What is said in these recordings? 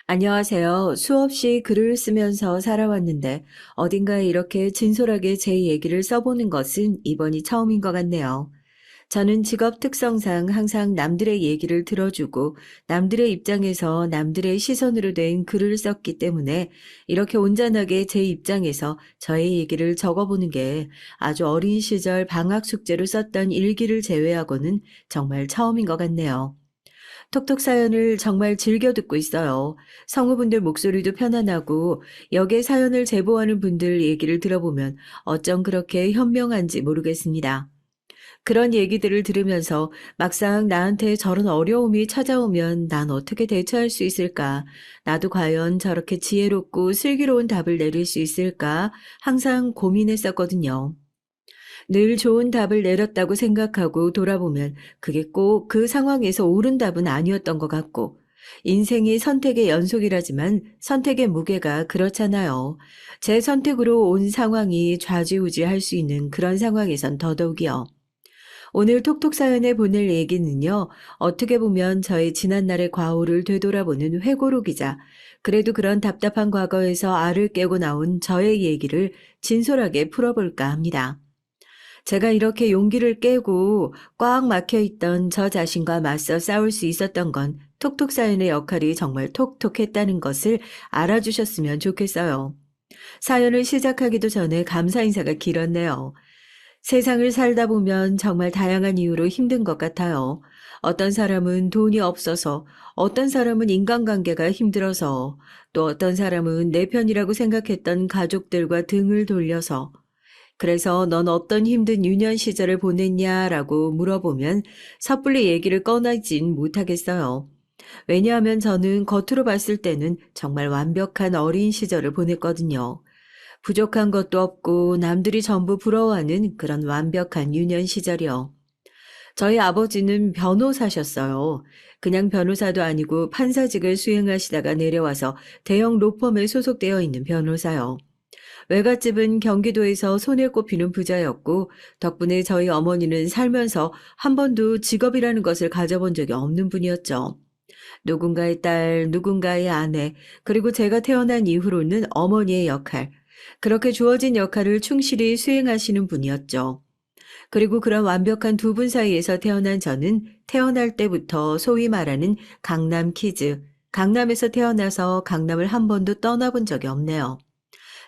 안녕하세요. 수없이 글을 쓰면서 살아왔는데 어딘가에 이렇게 진솔하게 제 얘기를 써보는 것은 이번이 처음인 것 같네요. 저는 직업 특성상 항상 남들의 얘기를 들어주고 남들의 입장에서 남들의 시선으로 된 글을 썼기 때문에 이렇게 온전하게 제 입장에서 저의 얘기를 적어보는 게 아주 어린 시절 방학 숙제로 썼던 일기를 제외하고는 정말 처음인 것 같네요. 톡톡 사연을 정말 즐겨 듣고 있어요. 성우분들 목소리도 편안하고 역의 사연을 제보하는 분들 얘기를 들어보면 어쩜 그렇게 현명한지 모르겠습니다. 그런 얘기들을 들으면서 막상 나한테 저런 어려움이 찾아오면 난 어떻게 대처할 수 있을까? 나도 과연 저렇게 지혜롭고 슬기로운 답을 내릴 수 있을까? 항상 고민했었거든요. 늘 좋은 답을 내렸다고 생각하고 돌아보면 그게 꼭 그 상황에서 옳은 답은 아니었던 것 같고, 인생이 선택의 연속이라지만 선택의 무게가 그렇잖아요. 제 선택으로 온 상황이 좌지우지할 수 있는 그런 상황에선 더더욱이요. 오늘 톡톡 사연에 보낼 얘기는요, 어떻게 보면 저의 지난날의 과오를 되돌아보는 회고록이자, 그래도 그런 답답한 과거에서 알을 깨고 나온 저의 얘기를 진솔하게 풀어볼까 합니다. 제가 이렇게 용기를 깨고 꽉 막혀 있던 저 자신과 맞서 싸울 수 있었던 건 톡톡 사연의 역할이 정말 톡톡했다는 것을 알아주셨으면 좋겠어요. 사연을 시작하기도 전에 감사 인사가 길었네요. 세상을 살다 보면 정말 다양한 이유로 힘든 것 같아요. 어떤 사람은 돈이 없어서, 어떤 사람은 인간관계가 힘들어서, 또 어떤 사람은 내 편이라고 생각했던 가족들과 등을 돌려서, 그래서 넌 어떤 힘든 유년 시절을 보냈냐라고 물어보면 섣불리 얘기를 꺼내진 못하겠어요. 왜냐하면 저는 겉으로 봤을 때는 정말 완벽한 어린 시절을 보냈거든요. 부족한 것도 없고 남들이 전부 부러워하는 그런 완벽한 유년 시절이요. 저희 아버지는 변호사셨어요. 그냥 변호사도 아니고 판사직을 수행하시다가 내려와서 대형 로펌에 소속되어 있는 변호사요. 외갓집은 경기도에서 손에 꼽히는 부자였고 덕분에 저희 어머니는 살면서 한 번도 직업이라는 것을 가져본 적이 없는 분이었죠. 누군가의 딸, 누군가의 아내, 그리고 제가 태어난 이후로는 어머니의 역할, 그렇게 주어진 역할을 충실히 수행하시는 분이었죠. 그리고 그런 완벽한 두 분 사이에서 태어난 저는 태어날 때부터 소위 말하는 강남 키즈, 강남에서 태어나서 강남을 한 번도 떠나본 적이 없네요.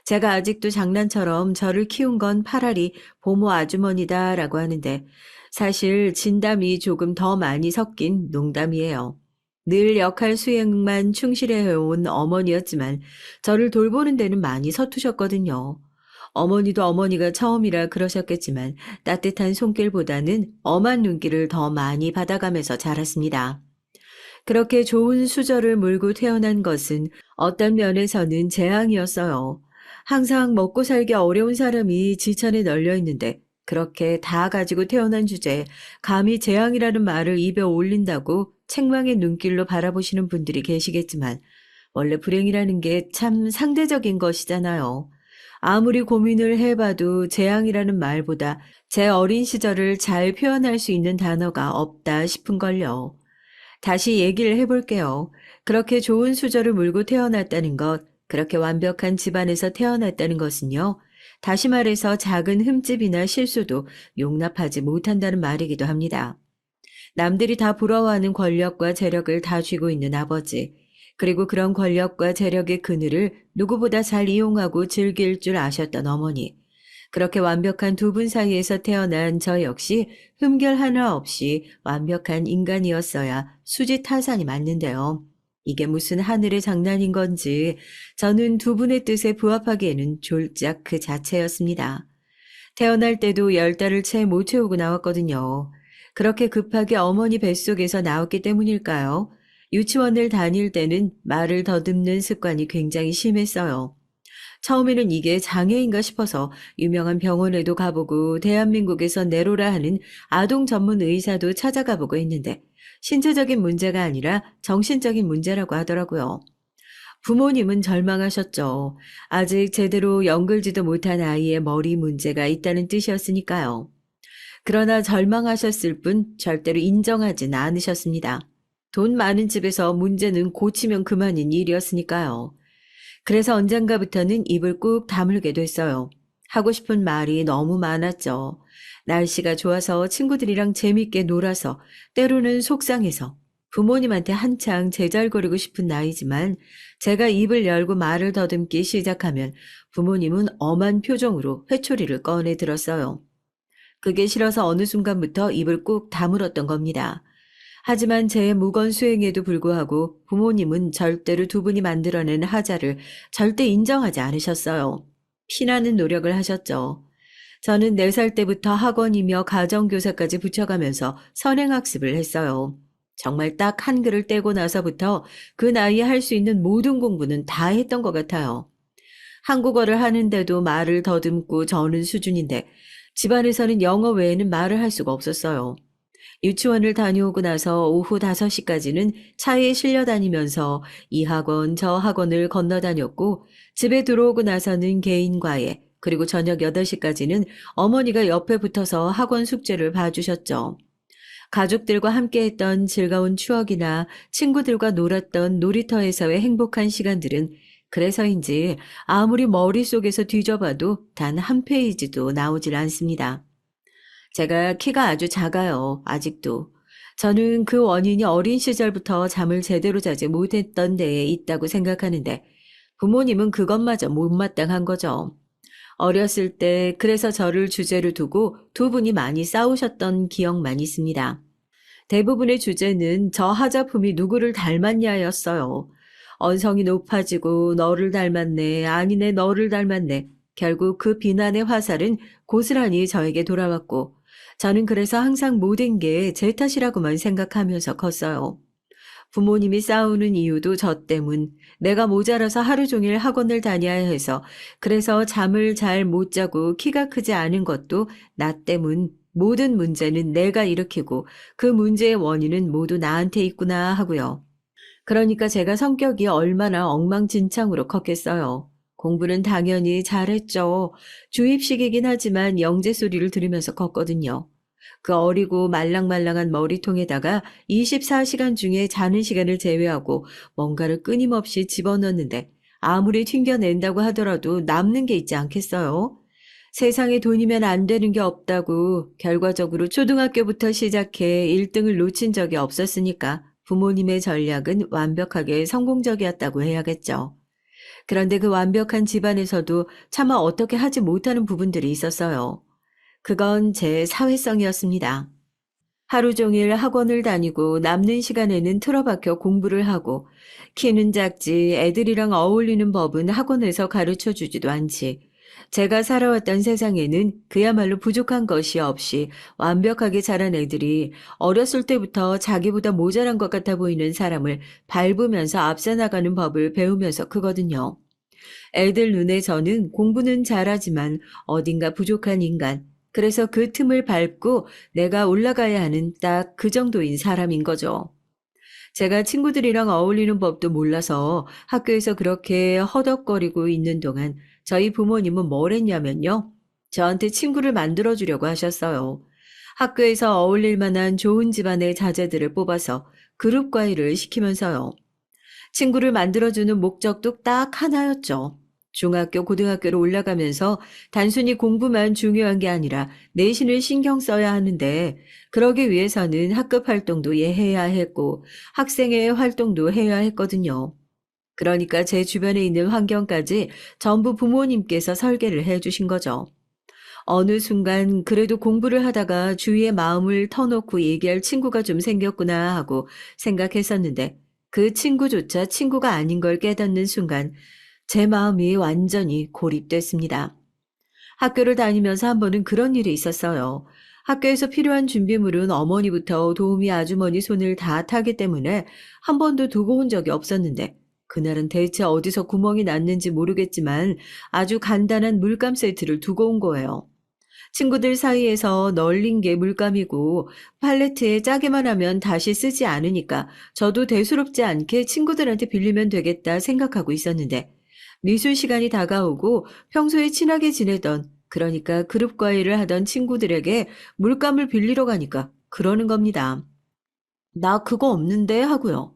제가 아직도 장난처럼 저를 키운 건 파라리 보모 아주머니다라고 하는데 사실 진담이 조금 더 많이 섞인 농담이에요. 늘 역할 수행만 충실해온 어머니였지만 저를 돌보는 데는 많이 서투셨거든요. 어머니도 어머니가 처음이라 그러셨겠지만 따뜻한 손길보다는 엄한 눈길을 더 많이 받아가면서 자랐습니다. 그렇게 좋은 수저를 물고 태어난 것은 어떤 면에서는 재앙이었어요. 항상 먹고 살기 어려운 사람이 지천에 널려 있는데 그렇게 다 가지고 태어난 주제에 감히 재앙이라는 말을 입에 올린다고 책망의 눈길로 바라보시는 분들이 계시겠지만 원래 불행이라는 게 참 상대적인 것이잖아요. 아무리 고민을 해봐도 재앙이라는 말보다 제 어린 시절을 잘 표현할 수 있는 단어가 없다 싶은걸요. 다시 얘기를 해볼게요. 그렇게 좋은 수저를 물고 태어났다는 것, 그렇게 완벽한 집안에서 태어났다는 것은요. 다시 말해서 작은 흠집이나 실수도 용납하지 못한다는 말이기도 합니다. 남들이 다 부러워하는 권력과 재력을 다 쥐고 있는 아버지, 그리고 그런 권력과 재력의 그늘을 누구보다 잘 이용하고 즐길 줄 아셨던 어머니, 그렇게 완벽한 두 분 사이에서 태어난 저 역시 흠결 하나 없이 완벽한 인간이었어야 수지타산이 맞는데요. 이게 무슨 하늘의 장난인 건지 저는 두 분의 뜻에 부합하기에는 졸작 그 자체였습니다. 태어날 때도 10달을 채 못 채우고 나왔거든요. 그렇게 급하게 어머니 뱃속에서 나왔기 때문일까요? 유치원을 다닐 때는 말을 더듬는 습관이 굉장히 심했어요. 처음에는 이게 장애인가 싶어서 유명한 병원에도 가보고 대한민국에서 내로라 하는 아동 전문 의사도 찾아가 보고 했는데 신체적인 문제가 아니라 정신적인 문제라고 하더라고요. 부모님은 절망하셨죠. 아직 제대로 연글지도 못한 아이의 머리 문제가 있다는 뜻이었으니까요. 그러나 절망하셨을 뿐 절대로 인정하진 않으셨습니다. 돈 많은 집에서 문제는 고치면 그만인 일이었으니까요. 그래서 언젠가부터는 입을 꾹 다물게 됐어요. 하고 싶은 말이 너무 많았죠. 날씨가 좋아서 친구들이랑 재밌게 놀아서, 때로는 속상해서, 부모님한테 한창 제잘거리고 싶은 나이지만 제가 입을 열고 말을 더듬기 시작하면 부모님은 엄한 표정으로 회초리를 꺼내 들었어요. 그게 싫어서 어느 순간부터 입을 꾹 다물었던 겁니다. 하지만 제 무건 수행에도 불구하고 부모님은 절대로 두 분이 만들어낸 하자를 절대 인정하지 않으셨어요. 피나는 노력을 하셨죠. 저는 4살 때부터 학원이며 가정교사까지 붙여가면서 선행학습을 했어요. 정말 딱 한글을 떼고 나서부터 그 나이에 할 수 있는 모든 공부는 다 했던 것 같아요. 한국어를 하는데도 말을 더듬고 저는 수준인데 집안에서는 영어 외에는 말을 할 수가 없었어요. 유치원을 다녀오고 나서 오후 5시까지는 차에 실려 다니면서 이 학원 저 학원을 건너 다녔고 집에 들어오고 나서는 개인 과외 그리고 저녁 8시까지는 어머니가 옆에 붙어서 학원 숙제를 봐주셨죠. 가족들과 함께했던 즐거운 추억이나 친구들과 놀았던 놀이터에서의 행복한 시간들은 그래서인지 아무리 머릿속에서 뒤져봐도 단 한 페이지도 나오질 않습니다. 제가 키가 아주 작아요, 아직도. 저는 그 원인이 어린 시절부터 잠을 제대로 자지 못했던 데에 있다고 생각하는데 부모님은 그것마저 못마땅한 거죠. 어렸을 때 그래서 저를 주제로 두고 두 분이 많이 싸우셨던 기억만 있습니다. 대부분의 주제는 저 하자품이 누구를 닮았냐였어요. 언성이 높아지고 너를 닮았네, 아니네 너를 닮았네. 결국 그 비난의 화살은 고스란히 저에게 돌아왔고 저는 그래서 항상 모든 게 제 탓이라고만 생각하면서 컸어요. 부모님이 싸우는 이유도 저 때문, 내가 모자라서 하루 종일 학원을 다녀야 해서, 그래서 잠을 잘 못 자고 키가 크지 않은 것도 나 때문, 모든 문제는 내가 일으키고 그 문제의 원인은 모두 나한테 있구나 하고요. 그러니까 제가 성격이 얼마나 엉망진창으로 컸겠어요. 공부는 당연히 잘했죠. 주입식이긴 하지만 영재 소리를 들으면서 컸거든요. 그 어리고 말랑말랑한 머리통에다가 24시간 중에 자는 시간을 제외하고 뭔가를 끊임없이 집어넣는데 아무리 튕겨낸다고 하더라도 남는 게 있지 않겠어요? 세상에 돈이면 안 되는 게 없다고 결과적으로 초등학교부터 시작해 1등을 놓친 적이 없었으니까 부모님의 전략은 완벽하게 성공적이었다고 해야겠죠. 그런데 그 완벽한 집안에서도 차마 어떻게 하지 못하는 부분들이 있었어요. 그건 제 사회성이었습니다. 하루 종일 학원을 다니고 남는 시간에는 틀어박혀 공부를 하고 키는 작지 애들이랑 어울리는 법은 학원에서 가르쳐 주지도 않지. 제가 살아왔던 세상에는 그야말로 부족한 것이 없이 완벽하게 자란 애들이 어렸을 때부터 자기보다 모자란 것 같아 보이는 사람을 밟으면서 앞서 나가는 법을 배우면서 크거든요. 애들 눈에 저는 공부는 잘하지만 어딘가 부족한 인간, 그래서 그 틈을 밟고 내가 올라가야 하는 딱 그 정도인 사람인 거죠. 제가 친구들이랑 어울리는 법도 몰라서 학교에서 그렇게 허덕거리고 있는 동안 저희 부모님은 뭘 했냐면요. 저한테 친구를 만들어주려고 하셨어요. 학교에서 어울릴 만한 좋은 집안의 자제들을 뽑아서 그룹 과외를 시키면서요. 친구를 만들어주는 목적도 딱 하나였죠. 중학교, 고등학교로 올라가면서 단순히 공부만 중요한 게 아니라 내신을 신경 써야 하는데 그러기 위해서는 학급 활동도 해야 했고 학생회 활동도 해야 했거든요. 그러니까 제 주변에 있는 환경까지 전부 부모님께서 설계를 해 주신 거죠. 어느 순간 그래도 공부를 하다가 주위에 마음을 터놓고 얘기할 친구가 좀 생겼구나 하고 생각했었는데 그 친구조차 친구가 아닌 걸 깨닫는 순간 제 마음이 완전히 고립됐습니다. 학교를 다니면서 한 번은 그런 일이 있었어요. 학교에서 필요한 준비물은 어머니부터 도우미 아주머니 손을 다 타기 때문에 한 번도 두고 온 적이 없었는데 그날은 대체 어디서 구멍이 났는지 모르겠지만 아주 간단한 물감 세트를 두고 온 거예요. 친구들 사이에서 널린 게 물감이고 팔레트에 짜기만 하면 다시 쓰지 않으니까 저도 대수롭지 않게 친구들한테 빌리면 되겠다 생각하고 있었는데 미술 시간이 다가오고 평소에 친하게 지내던 그러니까 그룹 과외를 하던 친구들에게 물감을 빌리러 가니까 그러는 겁니다. 나 그거 없는데 하고요.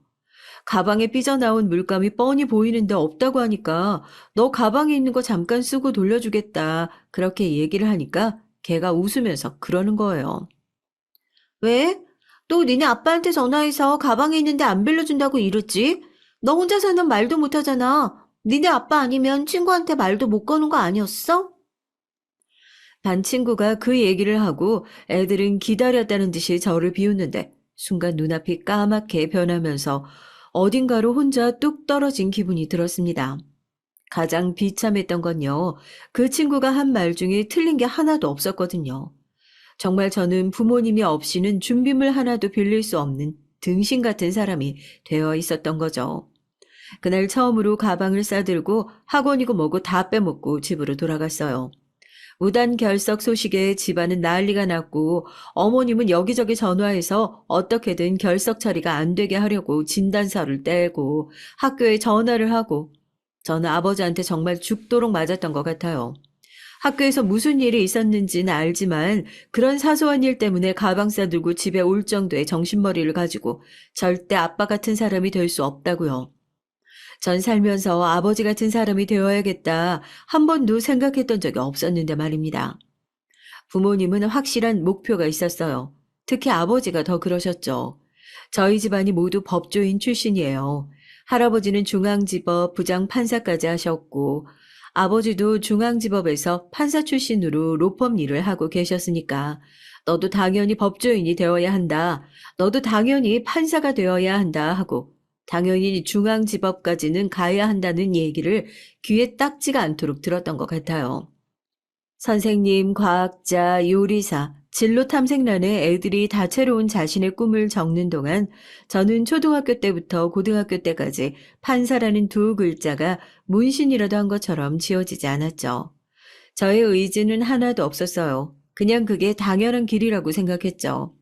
가방에 삐져나온 물감이 뻔히 보이는데 없다고 하니까 너 가방에 있는 거 잠깐 쓰고 돌려주겠다. 그렇게 얘기를 하니까 걔가 웃으면서 그러는 거예요. 왜? 너 니네 아빠한테 전화해서 가방에 있는데 안 빌려준다고 이랬지? 너 혼자서는 말도 못하잖아. 니네 아빠 아니면 친구한테 말도 못 거는 거 아니었어? 반 친구가 그 얘기를 하고 애들은 기다렸다는 듯이 저를 비웃는데 순간 눈앞이 까맣게 변하면서 어딘가로 혼자 뚝 떨어진 기분이 들었습니다. 가장 비참했던 건요. 그 친구가 한 말 중에 틀린 게 하나도 없었거든요. 정말 저는 부모님이 없이는 준비물 하나도 빌릴 수 없는 등신 같은 사람이 되어 있었던 거죠. 그날 처음으로 가방을 싸들고 학원이고 뭐고 다 빼먹고 집으로 돌아갔어요. 무단 결석 소식에 집안은 난리가 났고 어머님은 여기저기 전화해서 어떻게든 결석 처리가 안 되게 하려고 진단서를 떼고 학교에 전화를 하고 저는 아버지한테 정말 죽도록 맞았던 것 같아요. 학교에서 무슨 일이 있었는지는 알지만 그런 사소한 일 때문에 가방 싸들고 집에 올 정도의 정신머리를 가지고 절대 아빠 같은 사람이 될 수 없다고요. 전 살면서 아버지 같은 사람이 되어야겠다 한 번도 생각했던 적이 없었는데 말입니다. 부모님은 확실한 목표가 있었어요. 특히 아버지가 더 그러셨죠. 저희 집안이 모두 법조인 출신이에요. 할아버지는 중앙지법 부장 판사까지 하셨고 아버지도 중앙지법에서 판사 출신으로 로펌 일을 하고 계셨으니까 너도 당연히 법조인이 되어야 한다. 너도 당연히 판사가 되어야 한다 하고 당연히 중앙지법까지는 가야 한다는 얘기를 귀에 딱지가 않도록 들었던 것 같아요. 선생님, 과학자, 요리사, 진로 탐색란에 애들이 다채로운 자신의 꿈을 적는 동안 저는 초등학교 때부터 고등학교 때까지 판사라는 두 글자가 문신이라도 한 것처럼 지어지지 않았죠. 저의 의지는 하나도 없었어요. 그냥 그게 당연한 길이라고 생각했죠.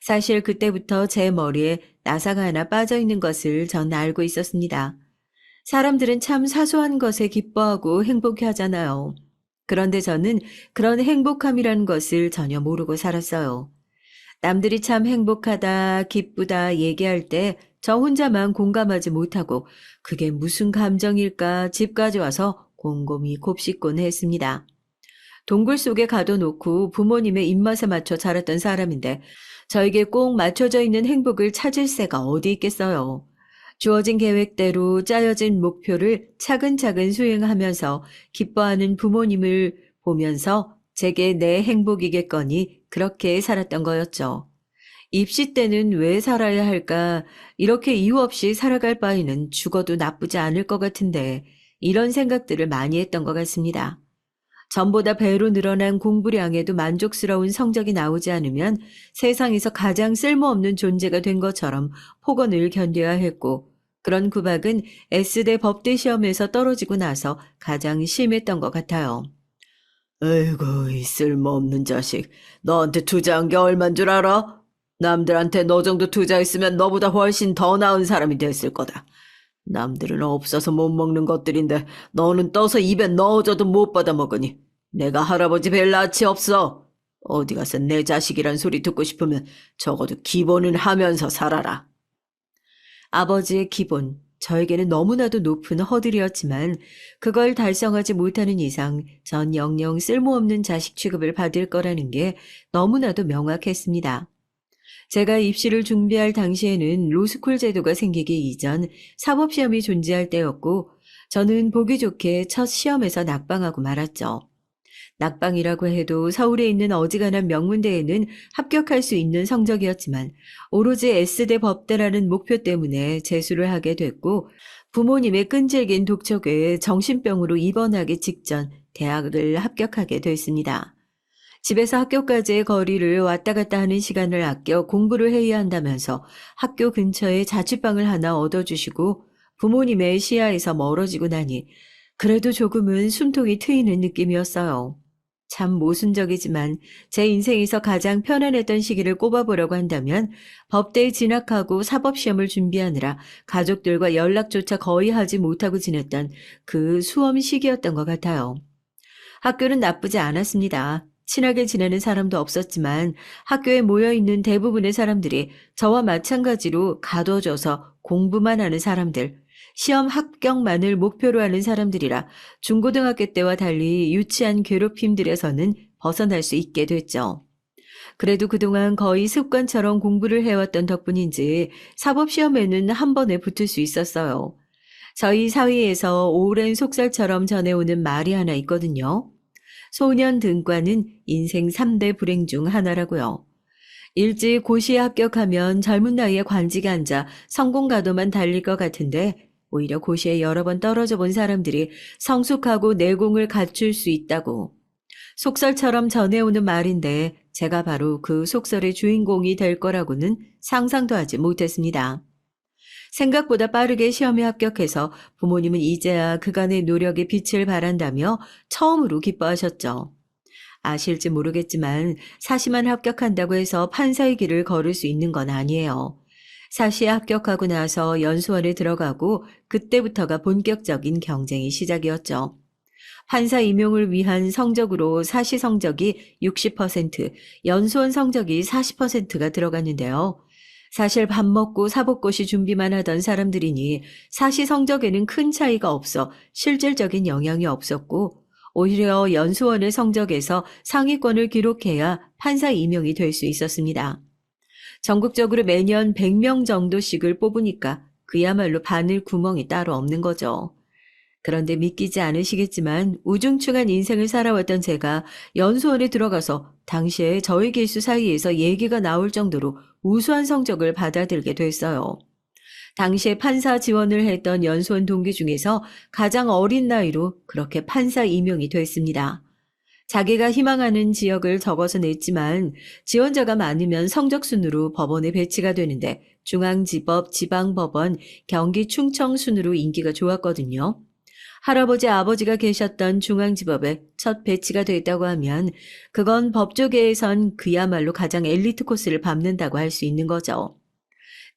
사실 그때부터 제 머리에 나사가 하나 빠져 있는 것을 전 알고 있었습니다. 사람들은 참 사소한 것에 기뻐하고 행복해 하잖아요. 그런데 저는 그런 행복함이라는 것을 전혀 모르고 살았어요. 남들이 참 행복하다, 기쁘다 얘기할 때 저 혼자만 공감하지 못하고 그게 무슨 감정일까 집까지 와서 곰곰이 곱씹곤 했습니다. 동굴 속에 가둬놓고 부모님의 입맛에 맞춰 자랐던 사람인데 저에게 꼭 맞춰져 있는 행복을 찾을 새가 어디 있겠어요. 주어진 계획대로 짜여진 목표를 차근차근 수행하면서 기뻐하는 부모님을 보면서 제게 내 행복이겠거니 그렇게 살았던 거였죠. 입시 때는 왜 살아야 할까? 이렇게 이유 없이 살아갈 바에는 죽어도 나쁘지 않을 것 같은데 이런 생각들을 많이 했던 것 같습니다. 전보다 배로 늘어난 공부량에도 만족스러운 성적이 나오지 않으면 세상에서 가장 쓸모없는 존재가 된 것처럼 폭언을 견뎌야 했고 그런 구박은 S대 법대 시험에서 떨어지고 나서 가장 심했던 것 같아요. 에이구, 이 쓸모없는 자식. 너한테 투자한 게 얼만 줄 알아? 남들한테 너 정도 투자했으면 너보다 훨씬 더 나은 사람이 됐을 거다. 남들은 없어서 못 먹는 것들인데 너는 떠서 입에 넣어줘도 못 받아 먹으니 내가 할아버지 뵐 낯이 없어. 어디 가서 내 자식이란 소리 듣고 싶으면 적어도 기본은 하면서 살아라. 아버지의 기본, 저에게는 너무나도 높은 허들이었지만 그걸 달성하지 못하는 이상 전 영영 쓸모없는 자식 취급을 받을 거라는 게 너무나도 명확했습니다. 제가 입시를 준비할 당시에는 로스쿨 제도가 생기기 이전 사법시험이 존재할 때였고 저는 보기 좋게 첫 시험에서 낙방하고 말았죠. 낙방이라고 해도 서울에 있는 어지간한 명문대에는 합격할 수 있는 성적이었지만 오로지 S대 법대라는 목표 때문에 재수를 하게 됐고 부모님의 끈질긴 독촉에 정신병으로 입원하기 직전 대학을 합격하게 됐습니다. 집에서 학교까지의 거리를 왔다 갔다 하는 시간을 아껴 공부를 해야 한다면서 학교 근처에 자취방을 하나 얻어주시고 부모님의 시야에서 멀어지고 나니 그래도 조금은 숨통이 트이는 느낌이었어요. 참 모순적이지만 제 인생에서 가장 편안했던 시기를 꼽아보려고 한다면 법대에 진학하고 사법시험을 준비하느라 가족들과 연락조차 거의 하지 못하고 지냈던 그 수험 시기였던 것 같아요. 학교는 나쁘지 않았습니다. 친하게 지내는 사람도 없었지만 학교에 모여 있는 대부분의 사람들이 저와 마찬가지로 가둬져서 공부만 하는 사람들, 시험 합격만을 목표로 하는 사람들이라 중고등학교 때와 달리 유치한 괴롭힘들에서는 벗어날 수 있게 됐죠. 그래도 그동안 거의 습관처럼 공부를 해왔던 덕분인지 사법시험에는 한 번에 붙을 수 있었어요. 저희 사회에서 오랜 속설처럼 전해오는 말이 하나 있거든요. 소년 등과는 인생 3대 불행 중 하나라고요. 일찍 고시에 합격하면 젊은 나이에 관직에 앉아 성공 가도만 달릴 것 같은데 오히려 고시에 여러 번 떨어져 본 사람들이 성숙하고 내공을 갖출 수 있다고. 속설처럼 전해오는 말인데 제가 바로 그 속설의 주인공이 될 거라고는 상상도 하지 못했습니다. 생각보다 빠르게 시험에 합격해서 부모님은 이제야 그간의 노력에 빛을 발한다며 처음으로 기뻐하셨죠. 아실지 모르겠지만 사시만 합격한다고 해서 판사의 길을 걸을 수 있는 건 아니에요. 사시에 합격하고 나서 연수원에 들어가고 그때부터가 본격적인 경쟁이 시작이었죠. 판사 임용을 위한 성적으로 사시 성적이 60%, 연수원 성적이 40%가 들어갔는데요. 사실 밥 먹고 사법고시 준비만 하던 사람들이니 사시 성적에는 큰 차이가 없어 실질적인 영향이 없었고 오히려 연수원의 성적에서 상위권을 기록해야 판사 임용이 될 수 있었습니다. 전국적으로 매년 100명 정도씩을 뽑으니까 그야말로 바늘 구멍이 따로 없는 거죠. 그런데 믿기지 않으시겠지만 우중충한 인생을 살아왔던 제가 연수원에 들어가서 당시에 저희 기수 사이에서 얘기가 나올 정도로 우수한 성적을 받아들게 됐어요. 당시에 판사 지원을 했던 연수원 동기 중에서 가장 어린 나이로 그렇게 판사 임용이 됐습니다. 자기가 희망하는 지역을 적어서 냈지만 지원자가 많으면 성적순으로 법원에 배치가 되는데 중앙지법, 지방법원, 경기 충청순으로 인기가 좋았거든요. 할아버지 아버지가 계셨던 중앙지법에 첫 배치가 됐다고 하면 그건 법조계에선 그야말로 가장 엘리트 코스를 밟는다고 할 수 있는 거죠.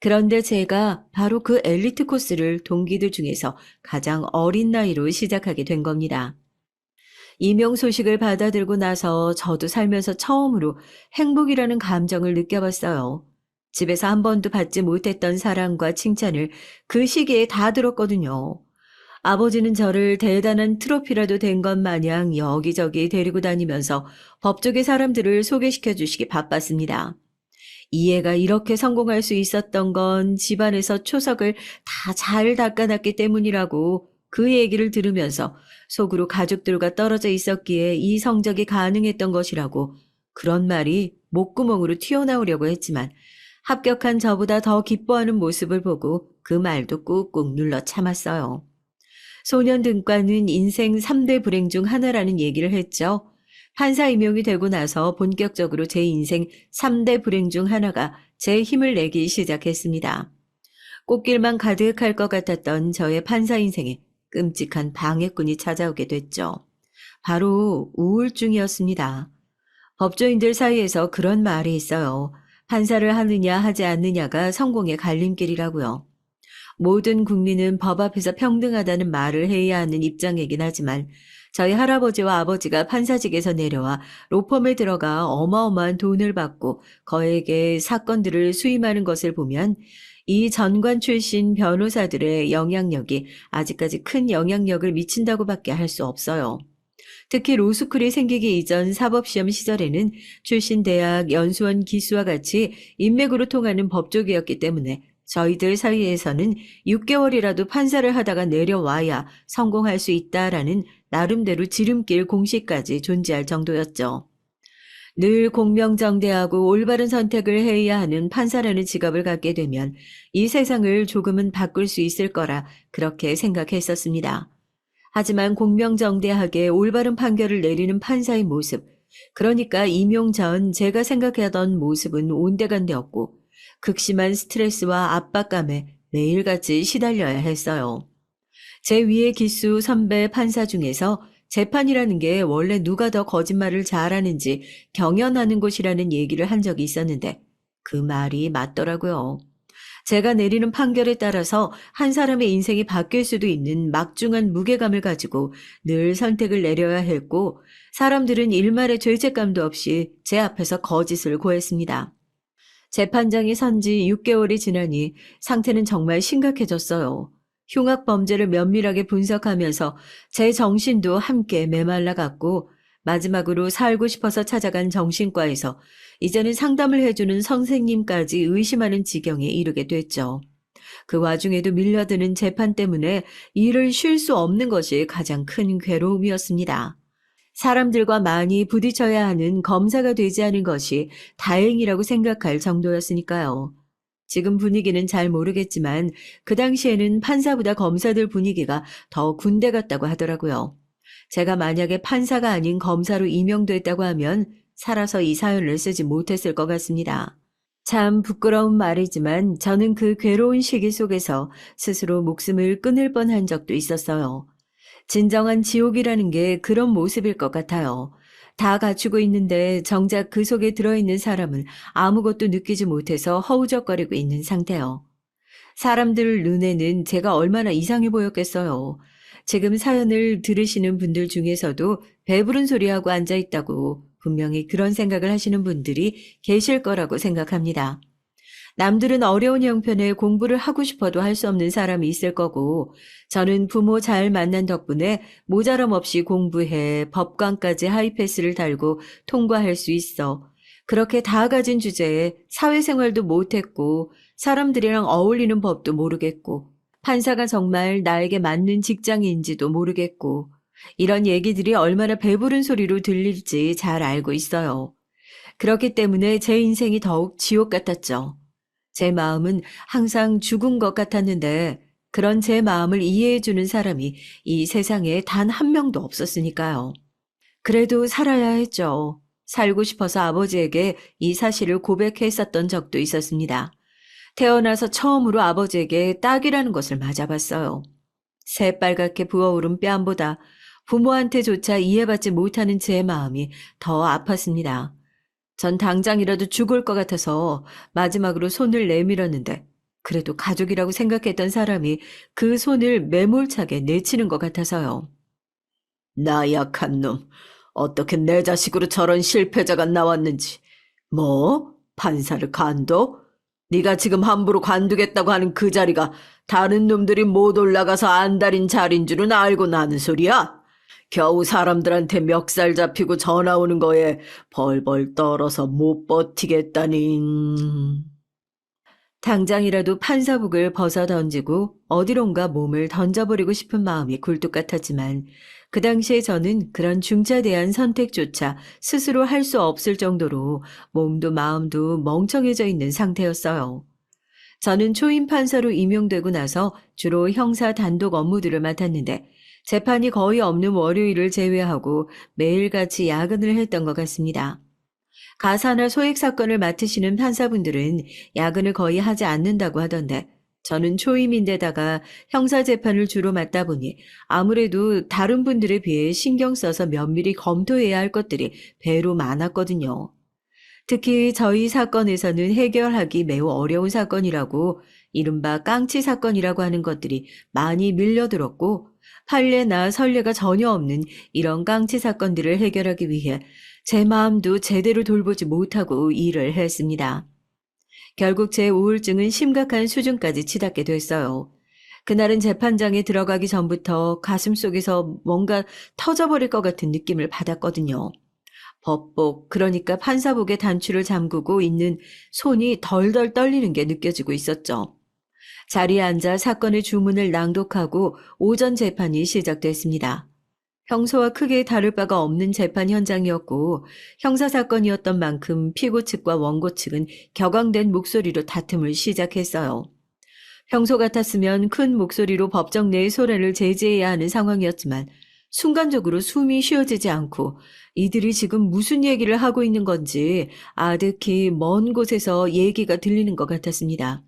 그런데 제가 바로 그 엘리트 코스를 동기들 중에서 가장 어린 나이로 시작하게 된 겁니다. 임용 소식을 받아들고 나서 저도 살면서 처음으로 행복이라는 감정을 느껴봤어요. 집에서 한 번도 받지 못했던 사랑과 칭찬을 그 시기에 다 들었거든요. 아버지는 저를 대단한 트로피라도 된 것 마냥 여기저기 데리고 다니면서 법조계 사람들을 소개시켜 주시기 바빴습니다. 이 애가 이렇게 성공할 수 있었던 건 집안에서 초석을 다 잘 닦아놨기 때문이라고 그 얘기를 들으면서 속으로 가족들과 떨어져 있었기에 이 성적이 가능했던 것이라고 그런 말이 목구멍으로 튀어나오려고 했지만 합격한 저보다 더 기뻐하는 모습을 보고 그 말도 꾹꾹 눌러 참았어요. 소년 등과는 인생 3대 불행 중 하나라는 얘기를 했죠. 판사 임용이 되고 나서 본격적으로 제 인생 3대 불행 중 하나가 제 힘을 내기 시작했습니다. 꽃길만 가득할 것 같았던 저의 판사 인생에 끔찍한 방해꾼이 찾아오게 됐죠. 바로 우울증이었습니다. 법조인들 사이에서 그런 말이 있어요. 판사를 하느냐 하지 않느냐가 성공의 갈림길이라고요. 모든 국민은 법 앞에서 평등하다는 말을 해야 하는 입장이긴 하지만 저희 할아버지와 아버지가 판사직에서 내려와 로펌에 들어가 어마어마한 돈을 받고 거액의 사건들을 수임하는 것을 보면 이 전관 출신 변호사들의 영향력이 아직까지 큰 영향력을 미친다고밖에 할 수 없어요. 특히 로스쿨이 생기기 이전 사법시험 시절에는 출신 대학 연수원 기수와 같이 인맥으로 통하는 법조계였기 때문에 저희들 사이에서는 6개월이라도 판사를 하다가 내려와야 성공할 수 있다라는 나름대로 지름길 공식까지 존재할 정도였죠. 늘 공명정대하고 올바른 선택을 해야 하는 판사라는 직업을 갖게 되면 이 세상을 조금은 바꿀 수 있을 거라 그렇게 생각했었습니다. 하지만 공명정대하게 올바른 판결을 내리는 판사의 모습, 그러니까 임용 전 제가 생각하던 모습은 온데간데없고 극심한 스트레스와 압박감에 매일같이 시달려야 했어요. 제 위에 기수 선배 판사 중에서 재판이라는 게 원래 누가 더 거짓말을 잘하는지 경연하는 곳이라는 얘기를 한 적이 있었는데 그 말이 맞더라고요. 제가 내리는 판결에 따라서 한 사람의 인생이 바뀔 수도 있는 막중한 무게감을 가지고 늘 선택을 내려야 했고, 사람들은 일말의 죄책감도 없이 제 앞에서 거짓을 고했습니다. 재판장이 선 지 6개월이 지나니 상태는 정말 심각해졌어요. 흉악 범죄를 면밀하게 분석하면서 제 정신도 함께 메말라갔고, 마지막으로 살고 싶어서 찾아간 정신과에서 이제는 상담을 해주는 선생님까지 의심하는 지경에 이르게 됐죠. 그 와중에도 밀려드는 재판 때문에 일을 쉴 수 없는 것이 가장 큰 괴로움이었습니다. 사람들과 많이 부딪혀야 하는 검사가 되지 않은 것이 다행이라고 생각할 정도였으니까요. 지금 분위기는 잘 모르겠지만 그 당시에는 판사보다 검사들 분위기가 더 군대 같다고 하더라고요. 제가 만약에 판사가 아닌 검사로 임용됐다고 하면 살아서 이 사연을 쓰지 못했을 것 같습니다. 참 부끄러운 말이지만 저는 그 괴로운 시기 속에서 스스로 목숨을 끊을 뻔한 적도 있었어요. 진정한 지옥이라는 게 그런 모습일 것 같아요. 다 갖추고 있는데 정작 그 속에 들어있는 사람은 아무것도 느끼지 못해서 허우적거리고 있는 상태요. 사람들 눈에는 제가 얼마나 이상해 보였겠어요. 지금 사연을 들으시는 분들 중에서도 배부른 소리하고 앉아있다고 분명히 그런 생각을 하시는 분들이 계실 거라고 생각합니다. 남들은 어려운 형편에 공부를 하고 싶어도 할 수 없는 사람이 있을 거고, 저는 부모 잘 만난 덕분에 모자람 없이 공부해 법관까지 하이패스를 달고 통과할 수 있어. 그렇게 다 가진 주제에 사회생활도 못했고, 사람들이랑 어울리는 법도 모르겠고, 판사가 정말 나에게 맞는 직장인지도 모르겠고, 이런 얘기들이 얼마나 배부른 소리로 들릴지 잘 알고 있어요. 그렇기 때문에 제 인생이 더욱 지옥 같았죠. 제 마음은 항상 죽은 것 같았는데 그런 제 마음을 이해해주는 사람이 이 세상에 단 한 명도 없었으니까요. 그래도 살아야 했죠. 살고 싶어서 아버지에게 이 사실을 고백했었던 적도 있었습니다. 태어나서 처음으로 아버지에게 딱이라는 것을 맞아봤어요. 새빨갛게 부어오른 뺨보다 부모한테조차 이해받지 못하는 제 마음이 더 아팠습니다. 전 당장이라도 죽을 것 같아서 마지막으로 손을 내밀었는데 그래도 가족이라고 생각했던 사람이 그 손을 매몰차게 내치는 것 같아서요. 나 약한 놈, 어떻게 내 자식으로 저런 실패자가 나왔는지. 뭐? 판사를 간도? 네가 지금 함부로 관두겠다고 하는 그 자리가 다른 놈들이 못 올라가서 안달인 자리인 줄은 알고 나는 소리야? 겨우 사람들한테 멱살 잡히고 전화 오는 거에 벌벌 떨어서 못 버티겠다니. 당장이라도 판사복을 벗어 던지고 어디론가 몸을 던져버리고 싶은 마음이 굴뚝 같았지만 그 당시에 저는 그런 중차대한 선택조차 스스로 할 수 없을 정도로 몸도 마음도 멍청해져 있는 상태였어요. 저는 초임 판사로 임용되고 나서 주로 형사 단독 업무들을 맡았는데 재판이 거의 없는 월요일을 제외하고 매일같이 야근을 했던 것 같습니다. 가사나 소액 사건을 맡으시는 판사분들은 야근을 거의 하지 않는다고 하던데 저는 초임인데다가 형사재판을 주로 맡다 보니 아무래도 다른 분들에 비해 신경 써서 면밀히 검토해야 할 것들이 배로 많았거든요. 특히 저희 사건에서는 해결하기 매우 어려운 사건이라고 이른바 깡치 사건이라고 하는 것들이 많이 밀려들었고 판례나 선례가 전혀 없는 이런 깡치 사건들을 해결하기 위해 제 마음도 제대로 돌보지 못하고 일을 했습니다. 결국 제 우울증은 심각한 수준까지 치닫게 됐어요. 그날은 재판장에 들어가기 전부터 가슴속에서 뭔가 터져버릴 것 같은 느낌을 받았거든요. 법복, 그러니까 판사복의 단추를 잠그고 있는 손이 덜덜 떨리는 게 느껴지고 있었죠. 자리에 앉아 사건의 주문을 낭독하고 오전 재판이 시작됐습니다. 평소와 크게 다를 바가 없는 재판 현장이었고 형사사건이었던 만큼 피고 측과 원고 측은 격앙된 목소리로 다툼을 시작했어요. 평소 같았으면 큰 목소리로 법정 내의 소란을 제지해야 하는 상황이었지만 순간적으로 숨이 쉬어지지 않고 이들이 지금 무슨 얘기를 하고 있는 건지 아득히 먼 곳에서 얘기가 들리는 것 같았습니다.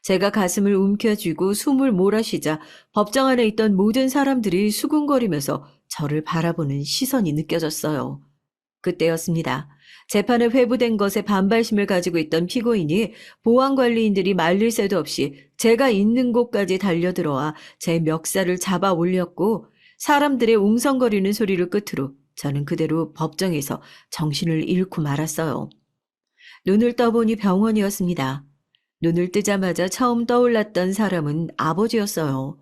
제가 가슴을 움켜쥐고 숨을 몰아쉬자 법정 안에 있던 모든 사람들이 수군거리면서 저를 바라보는 시선이 느껴졌어요. 그때였습니다. 재판에 회부된 것에 반발심을 가지고 있던 피고인이 보안관리인들이 말릴 새도 없이 제가 있는 곳까지 달려들어와 제 멱살을 잡아 올렸고 사람들의 웅성거리는 소리를 끝으로 저는 그대로 법정에서 정신을 잃고 말았어요. 눈을 떠보니 병원이었습니다. 눈을 뜨자마자 처음 떠올랐던 사람은 아버지였어요.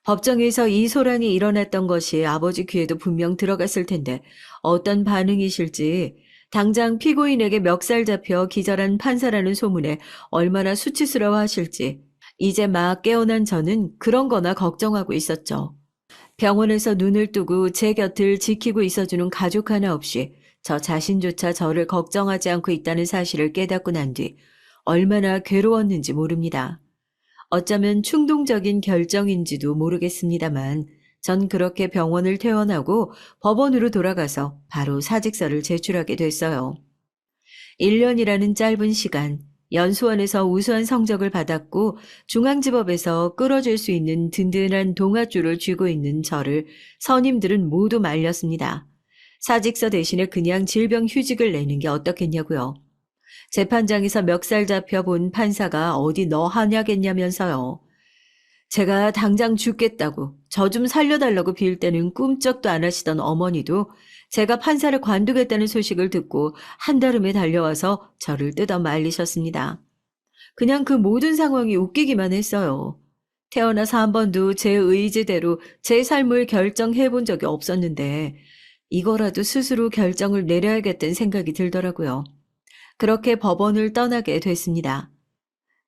법정에서 이 소란이 일어났던 것이 아버지 귀에도 분명 들어갔을 텐데 어떤 반응이실지 당장 피고인에게 멱살 잡혀 기절한 판사라는 소문에 얼마나 수치스러워하실지 이제 막 깨어난 저는 그런 거나 걱정하고 있었죠. 병원에서 눈을 뜨고 제 곁을 지키고 있어주는 가족 하나 없이 저 자신조차 저를 걱정하지 않고 있다는 사실을 깨닫고 난 뒤 얼마나 괴로웠는지 모릅니다. 어쩌면 충동적인 결정인지도 모르겠습니다만 전 그렇게 병원을 퇴원하고 법원으로 돌아가서 바로 사직서를 제출하게 됐어요. 1년이라는 짧은 시간, 연수원에서 우수한 성적을 받았고 중앙지법에서 끌어줄 수 있는 든든한 동아줄을 쥐고 있는 저를 선임들은 모두 말렸습니다. 사직서 대신에 그냥 질병 휴직을 내는 게 어떻겠냐고요. 재판장에서 멱살 잡혀본 판사가 어디 너 하냐겠냐면서요. 제가 당장 죽겠다고 저 좀 살려달라고 빌 때는 꿈쩍도 안 하시던 어머니도 제가 판사를 관두겠다는 소식을 듣고 한달음에 달려와서 저를 뜯어 말리셨습니다. 그냥 그 모든 상황이 웃기기만 했어요. 태어나서 한 번도 제 의지대로 제 삶을 결정해 본 적이 없었는데 이거라도 스스로 결정을 내려야겠다는 생각이 들더라고요. 그렇게 법원을 떠나게 됐습니다.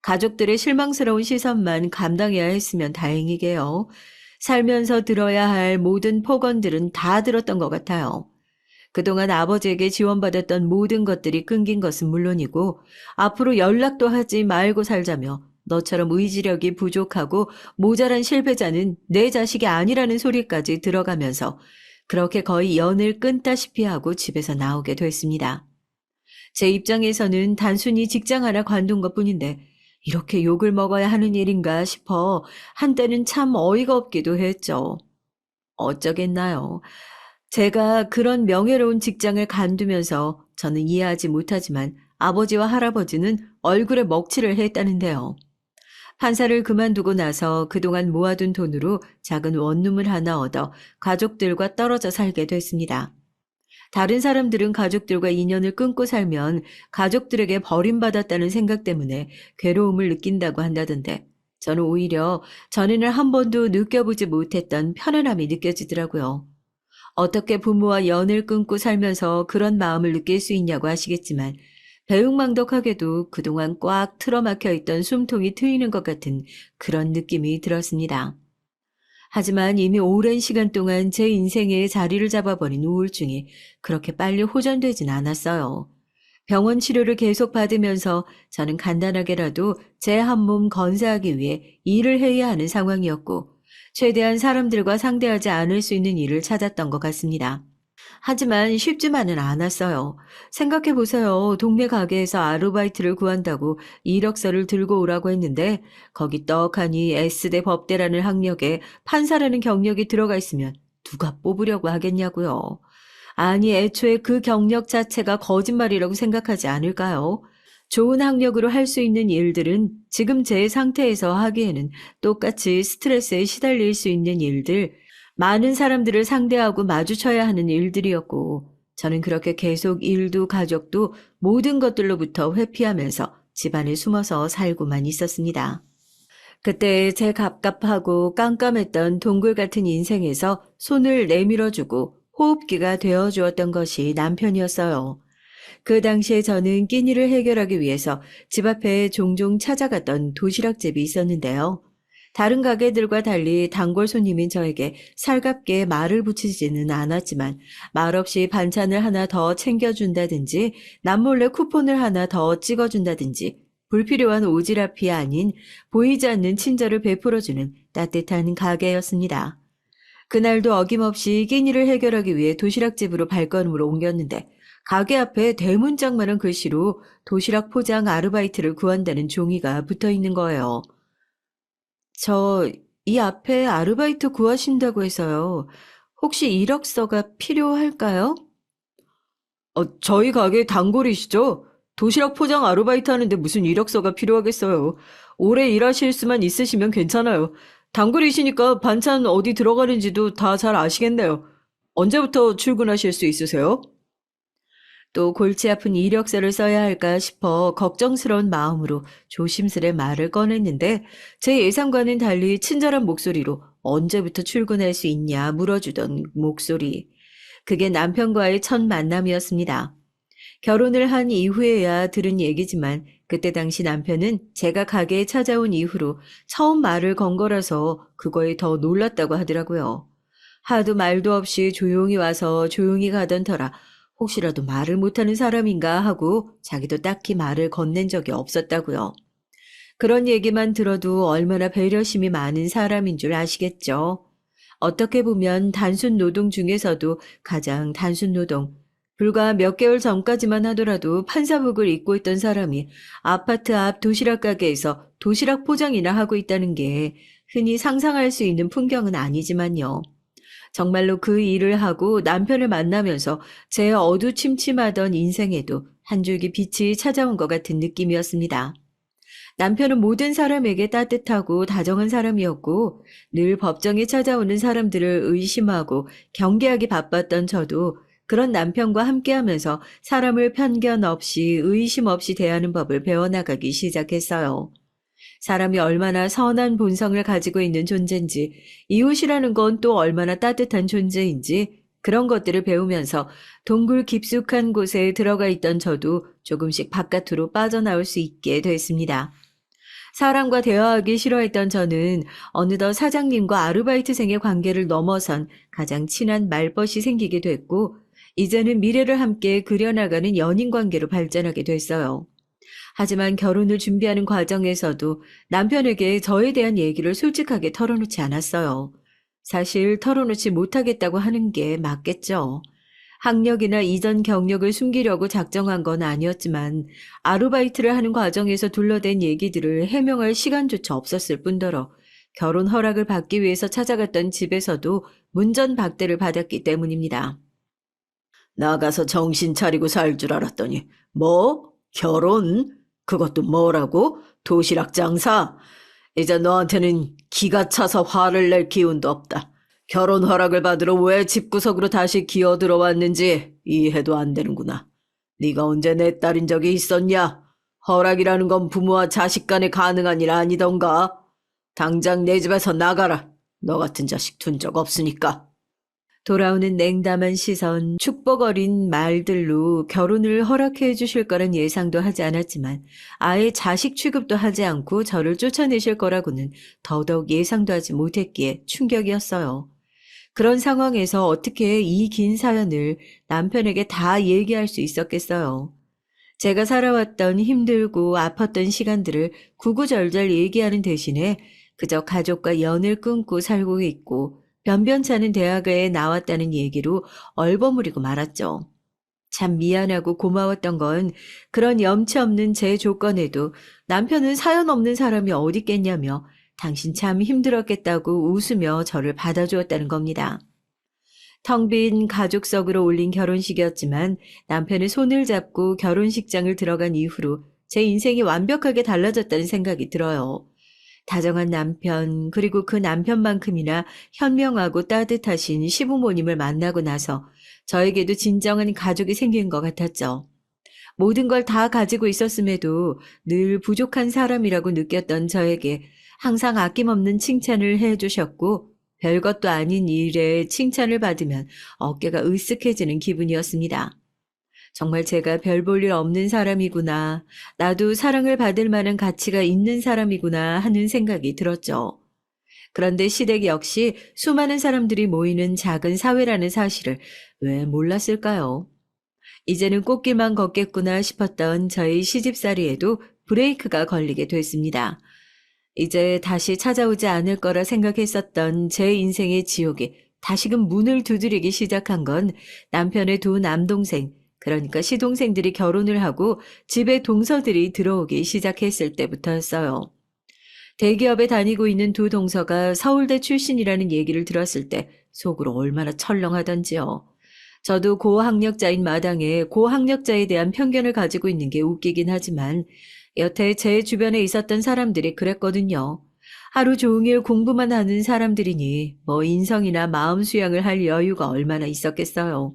가족들의 실망스러운 시선만 감당해야 했으면 다행이게요. 살면서 들어야 할 모든 폭언들은 다 들었던 것 같아요. 그동안 아버지에게 지원받았던 모든 것들이 끊긴 것은 물론이고 앞으로 연락도 하지 말고 살자며 너처럼 의지력이 부족하고 모자란 실패자는 내 자식이 아니라는 소리까지 들어가면서 그렇게 거의 연을 끊다시피 하고 집에서 나오게 됐습니다. 제 입장에서는 단순히 직장 하나 관둔 것뿐인데 이렇게 욕을 먹어야 하는 일인가 싶어 한때는 참 어이가 없기도 했죠. 어쩌겠나요. 제가 그런 명예로운 직장을 간두면서 저는 이해하지 못하지만 아버지와 할아버지는 얼굴에 먹칠을 했다는데요. 판사를 그만두고 나서 그동안 모아둔 돈으로 작은 원룸을 하나 얻어 가족들과 떨어져 살게 됐습니다. 다른 사람들은 가족들과 인연을 끊고 살면 가족들에게 버림받았다는 생각 때문에 괴로움을 느낀다고 한다던데 저는 오히려 전에는 한 번도 느껴보지 못했던 편안함이 느껴지더라고요. 어떻게 부모와 연을 끊고 살면서 그런 마음을 느낄 수 있냐고 하시겠지만 배웅망덕하게도 그동안 꽉 틀어막혀 있던 숨통이 트이는 것 같은 그런 느낌이 들었습니다. 하지만 이미 오랜 시간 동안 제 인생에 자리를 잡아버린 우울증이 그렇게 빨리 호전되진 않았어요. 병원 치료를 계속 받으면서 저는 간단하게라도 제 한 몸 건사하기 위해 일을 해야 하는 상황이었고 최대한 사람들과 상대하지 않을 수 있는 일을 찾았던 것 같습니다. 하지만 쉽지만은 않았어요. 생각해보세요. 동네 가게에서 아르바이트를 구한다고 이력서를 들고 오라고 했는데 거기 떡하니 S대 법대라는 학력에 판사라는 경력이 들어가 있으면 누가 뽑으려고 하겠냐고요. 아니 애초에 그 경력 자체가 거짓말이라고 생각하지 않을까요? 좋은 학력으로 할 수 있는 일들은 지금 제 상태에서 하기에는 똑같이 스트레스에 시달릴 수 있는 일들, 많은 사람들을 상대하고 마주쳐야 하는 일들이었고, 저는 그렇게 계속 일도 가족도 모든 것들로부터 회피하면서 집안에 숨어서 살고만 있었습니다. 그때 제 갑갑하고 깜깜했던 동굴 같은 인생에서 손을 내밀어주고 호흡기가 되어주었던 것이 남편이었어요. 그 당시에 저는 끼니를 해결하기 위해서 집 앞에 종종 찾아갔던 도시락집이 있었는데요. 다른 가게들과 달리 단골 손님인 저에게 살갑게 말을 붙이지는 않았지만 말없이 반찬을 하나 더 챙겨준다든지 남몰래 쿠폰을 하나 더 찍어준다든지 불필요한 오지랖이 아닌 보이지 않는 친절을 베풀어주는 따뜻한 가게였습니다. 그날도 어김없이 끼니를 해결하기 위해 도시락집으로 발걸음을 옮겼는데 가게 앞에 대문짝만한 글씨로 도시락 포장 아르바이트를 구한다는 종이가 붙어 있는 거예요. 저 이 앞에 아르바이트 구하신다고 해서요. 혹시 이력서가 필요할까요? 저희 가게 단골이시죠? 도시락 포장 아르바이트 하는데 무슨 이력서가 필요하겠어요. 오래 일하실 수만 있으시면 괜찮아요. 단골이시니까 반찬 어디 들어가는지도 다 잘 아시겠네요. 언제부터 출근하실 수 있으세요? 또 골치 아픈 이력서를 써야 할까 싶어 걱정스러운 마음으로 조심스레 말을 꺼냈는데 제 예상과는 달리 친절한 목소리로 언제부터 출근할 수 있냐 물어주던 목소리. 그게 남편과의 첫 만남이었습니다. 결혼을 한 이후에야 들은 얘기지만 그때 당시 남편은 제가 가게에 찾아온 이후로 처음 말을 건 거라서 그거에 더 놀랐다고 하더라고요. 하도 말도 없이 조용히 와서 조용히 가던 터라 혹시라도 말을 못하는 사람인가 하고 자기도 딱히 말을 건넨 적이 없었다고요. 그런 얘기만 들어도 얼마나 배려심이 많은 사람인 줄 아시겠죠. 어떻게 보면 단순 노동 중에서도 가장 단순 노동. 불과 몇 개월 전까지만 하더라도 판사복을 입고 있던 사람이 아파트 앞 도시락 가게에서 도시락 포장이나 하고 있다는 게 흔히 상상할 수 있는 풍경은 아니지만요. 정말로 그 일을 하고 남편을 만나면서 제 어두침침하던 인생에도 한 줄기 빛이 찾아온 것 같은 느낌이었습니다. 남편은 모든 사람에게 따뜻하고 다정한 사람이었고 늘 법정에 찾아오는 사람들을 의심하고 경계하기 바빴던 저도 그런 남편과 함께하면서 사람을 편견 없이 의심 없이 대하는 법을 배워나가기 시작했어요. 사람이 얼마나 선한 본성을 가지고 있는 존재인지, 이웃이라는 건 또 얼마나 따뜻한 존재인지, 그런 것들을 배우면서 동굴 깊숙한 곳에 들어가 있던 저도 조금씩 바깥으로 빠져나올 수 있게 됐습니다. 사람과 대화하기 싫어했던 저는 어느덧 사장님과 아르바이트생의 관계를 넘어선 가장 친한 말벗이 생기게 됐고, 이제는 미래를 함께 그려나가는 연인 관계로 발전하게 됐어요. 하지만 결혼을 준비하는 과정에서도 남편에게 저에 대한 얘기를 솔직하게 털어놓지 않았어요. 사실 털어놓지 못하겠다고 하는 게 맞겠죠. 학력이나 이전 경력을 숨기려고 작정한 건 아니었지만 아르바이트를 하는 과정에서 둘러댄 얘기들을 해명할 시간조차 없었을 뿐더러 결혼 허락을 받기 위해서 찾아갔던 집에서도 문전박대를 받았기 때문입니다. 나가서 정신 차리고 살 줄 알았더니 뭐? 결혼? 그것도 뭐라고? 도시락 장사? 이제 너한테는 기가 차서 화를 낼 기운도 없다. 결혼 허락을 받으러 왜 집구석으로 다시 기어 들어왔는지 이해도 안 되는구나. 네가 언제 내 딸인 적이 있었냐? 허락이라는 건 부모와 자식 간에 가능한 일 아니던가? 당장 내 집에서 나가라. 너 같은 자식 둔 적 없으니까. 돌아오는 냉담한 시선, 축복 어린 말들로 결혼을 허락해 주실 거란 예상도 하지 않았지만 아예 자식 취급도 하지 않고 저를 쫓아내실 거라고는 더더욱 예상도 하지 못했기에 충격이었어요. 그런 상황에서 어떻게 이 긴 사연을 남편에게 다 얘기할 수 있었겠어요. 제가 살아왔던 힘들고 아팠던 시간들을 구구절절 얘기하는 대신에 그저 가족과 연을 끊고 살고 있고 변변찮은 대학에 나왔다는 얘기로 얼버무리고 말았죠. 참 미안하고 고마웠던 건 그런 염치 없는 제 조건에도 남편은 사연 없는 사람이 어디 있겠냐며 당신 참 힘들었겠다고 웃으며 저를 받아주었다는 겁니다. 텅 빈 가족석으로 올린 결혼식이었지만 남편의 손을 잡고 결혼식장을 들어간 이후로 제 인생이 완벽하게 달라졌다는 생각이 들어요. 다정한 남편, 그리고 그 남편만큼이나 현명하고 따뜻하신 시부모님을 만나고 나서 저에게도 진정한 가족이 생긴 것 같았죠. 모든 걸 다 가지고 있었음에도 늘 부족한 사람이라고 느꼈던 저에게 항상 아낌없는 칭찬을 해주셨고 별것도 아닌 일에 칭찬을 받으면 어깨가 으쓱해지는 기분이었습니다. 정말 제가 별 볼 일 없는 사람이구나. 나도 사랑을 받을 만한 가치가 있는 사람이구나 하는 생각이 들었죠. 그런데 시댁 역시 수많은 사람들이 모이는 작은 사회라는 사실을 왜 몰랐을까요? 이제는 꽃길만 걷겠구나 싶었던 저의 시집살이에도 브레이크가 걸리게 됐습니다. 이제 다시 찾아오지 않을 거라 생각했었던 제 인생의 지옥이 다시금 문을 두드리기 시작한 건 남편의 두 남동생, 그러니까 시동생들이 결혼을 하고 집에 동서들이 들어오기 시작했을 때부터였어요. 대기업에 다니고 있는 두 동서가 서울대 출신이라는 얘기를 들었을 때 속으로 얼마나 철렁하던지요. 저도 고학력자인 마당에 고학력자에 대한 편견을 가지고 있는 게 웃기긴 하지만 여태 제 주변에 있었던 사람들이 그랬거든요. 하루 종일 공부만 하는 사람들이니 뭐 인성이나 마음 수양을 할 여유가 얼마나 있었겠어요.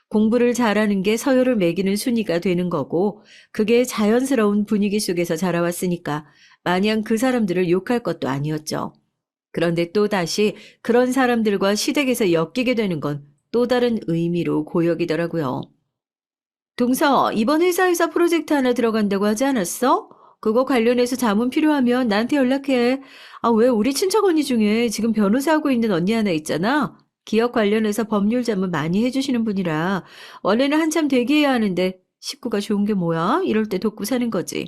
공부를 잘하는 게 서열을 매기는 순위가 되는 거고 그게 자연스러운 분위기 속에서 자라왔으니까 마냥 그 사람들을 욕할 것도 아니었죠. 그런데 또다시 그런 사람들과 시댁에서 엮이게 되는 건 또 다른 의미로 고역이더라고요. 동서, 이번 회사에서 프로젝트 하나 들어간다고 하지 않았어? 그거 관련해서 자문 필요하면 나한테 연락해. 아, 왜 우리 친척 언니 중에 지금 변호사 하고 있는 언니 하나 있잖아. 기업 관련해서 법률 자문 많이 해주시는 분이라 원래는 한참 대기해야 하는데 식구가 좋은 게 뭐야? 이럴 때 돕고 사는 거지.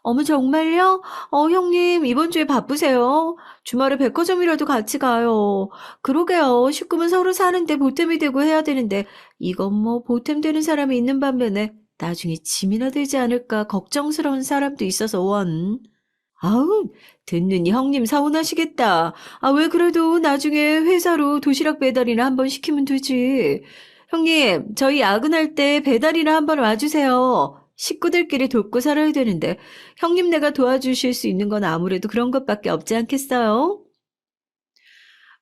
어머, 정말요? 형님, 이번 주에 바쁘세요? 주말에 백화점이라도 같이 가요. 그러게요. 식구면 서로 사는데 보탬이 되고 해야 되는데, 이건 뭐 보탬 되는 사람이 있는 반면에, 나중에 짐이나 되지 않을까 걱정스러운 사람도 있어서 원. 아우, 듣는 이 형님 서운하시겠다. 아, 왜 그래도 나중에 회사로 도시락 배달이나 한번 시키면 되지. 형님, 저희 야근할 때 배달이나 한번 와주세요. 식구들끼리 돕고 살아야 되는데, 형님네가 도와주실 수 있는 건 아무래도 그런 것밖에 없지 않겠어요?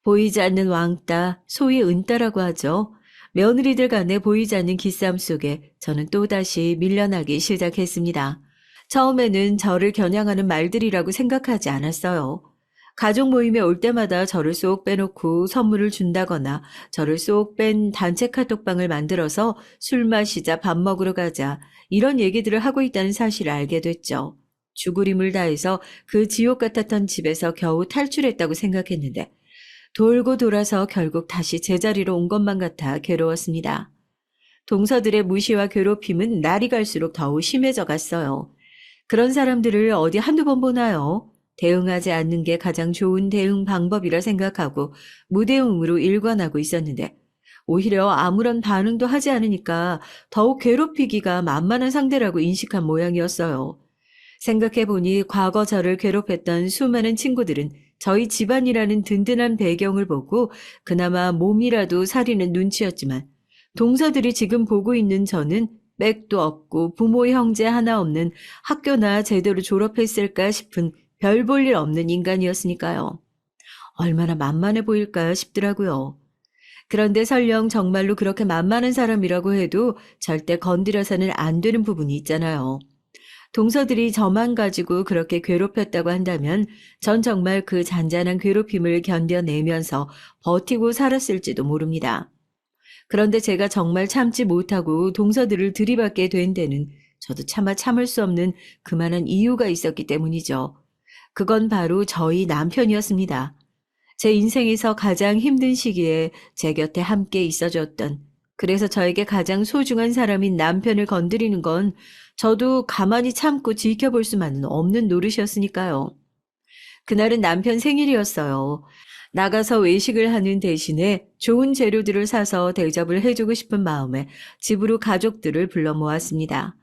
보이지 않는 왕따, 소위 은따라고 하죠. 며느리들 간에 보이지 않는 기싸움 속에 저는 또다시 밀려나기 시작했습니다. 처음에는 저를 겨냥하는 말들이라고 생각하지 않았어요. 가족 모임에 올 때마다 저를 쏙 빼놓고 선물을 준다거나 저를 쏙 뺀 단체 카톡방을 만들어서 술 마시자 밥 먹으러 가자 이런 얘기들을 하고 있다는 사실을 알게 됐죠. 죽으림을 다해서 그 지옥 같았던 집에서 겨우 탈출했다고 생각했는데 돌고 돌아서 결국 다시 제자리로 온 것만 같아 괴로웠습니다. 동서들의 무시와 괴롭힘은 날이 갈수록 더욱 심해져 갔어요. 그런 사람들을 어디 한두 번 보나요? 대응하지 않는 게 가장 좋은 대응 방법이라 생각하고 무대응으로 일관하고 있었는데 오히려 아무런 반응도 하지 않으니까 더욱 괴롭히기가 만만한 상대라고 인식한 모양이었어요. 생각해보니 과거 저를 괴롭혔던 수많은 친구들은 저희 집안이라는 든든한 배경을 보고 그나마 몸이라도 사리는 눈치였지만 동서들이 지금 보고 있는 저는 맥도 없고 부모 형제 하나 없는 학교나 제대로 졸업했을까 싶은 별 볼 일 없는 인간이었으니까요. 얼마나 만만해 보일까 싶더라고요. 그런데 설령 정말로 그렇게 만만한 사람이라고 해도 절대 건드려서는 안 되는 부분이 있잖아요. 동서들이 저만 가지고 그렇게 괴롭혔다고 한다면 전 정말 그 잔잔한 괴롭힘을 견뎌내면서 버티고 살았을지도 모릅니다. 그런데 제가 정말 참지 못하고 동서들을 들이받게 된 데는 저도 차마 참을 수 없는 그만한 이유가 있었기 때문이죠. 그건 바로 저희 남편이었습니다. 제 인생에서 가장 힘든 시기에 제 곁에 함께 있어줬던, 그래서 저에게 가장 소중한 사람인 남편을 건드리는 건 저도 가만히 참고 지켜볼 수만은 없는 노릇이었으니까요. 그날은 남편 생일이었어요. 나가서 외식을 하는 대신에 좋은 재료들을 사서 대접을 해주고 싶은 마음에 집으로 가족들을 불러 모았습니다.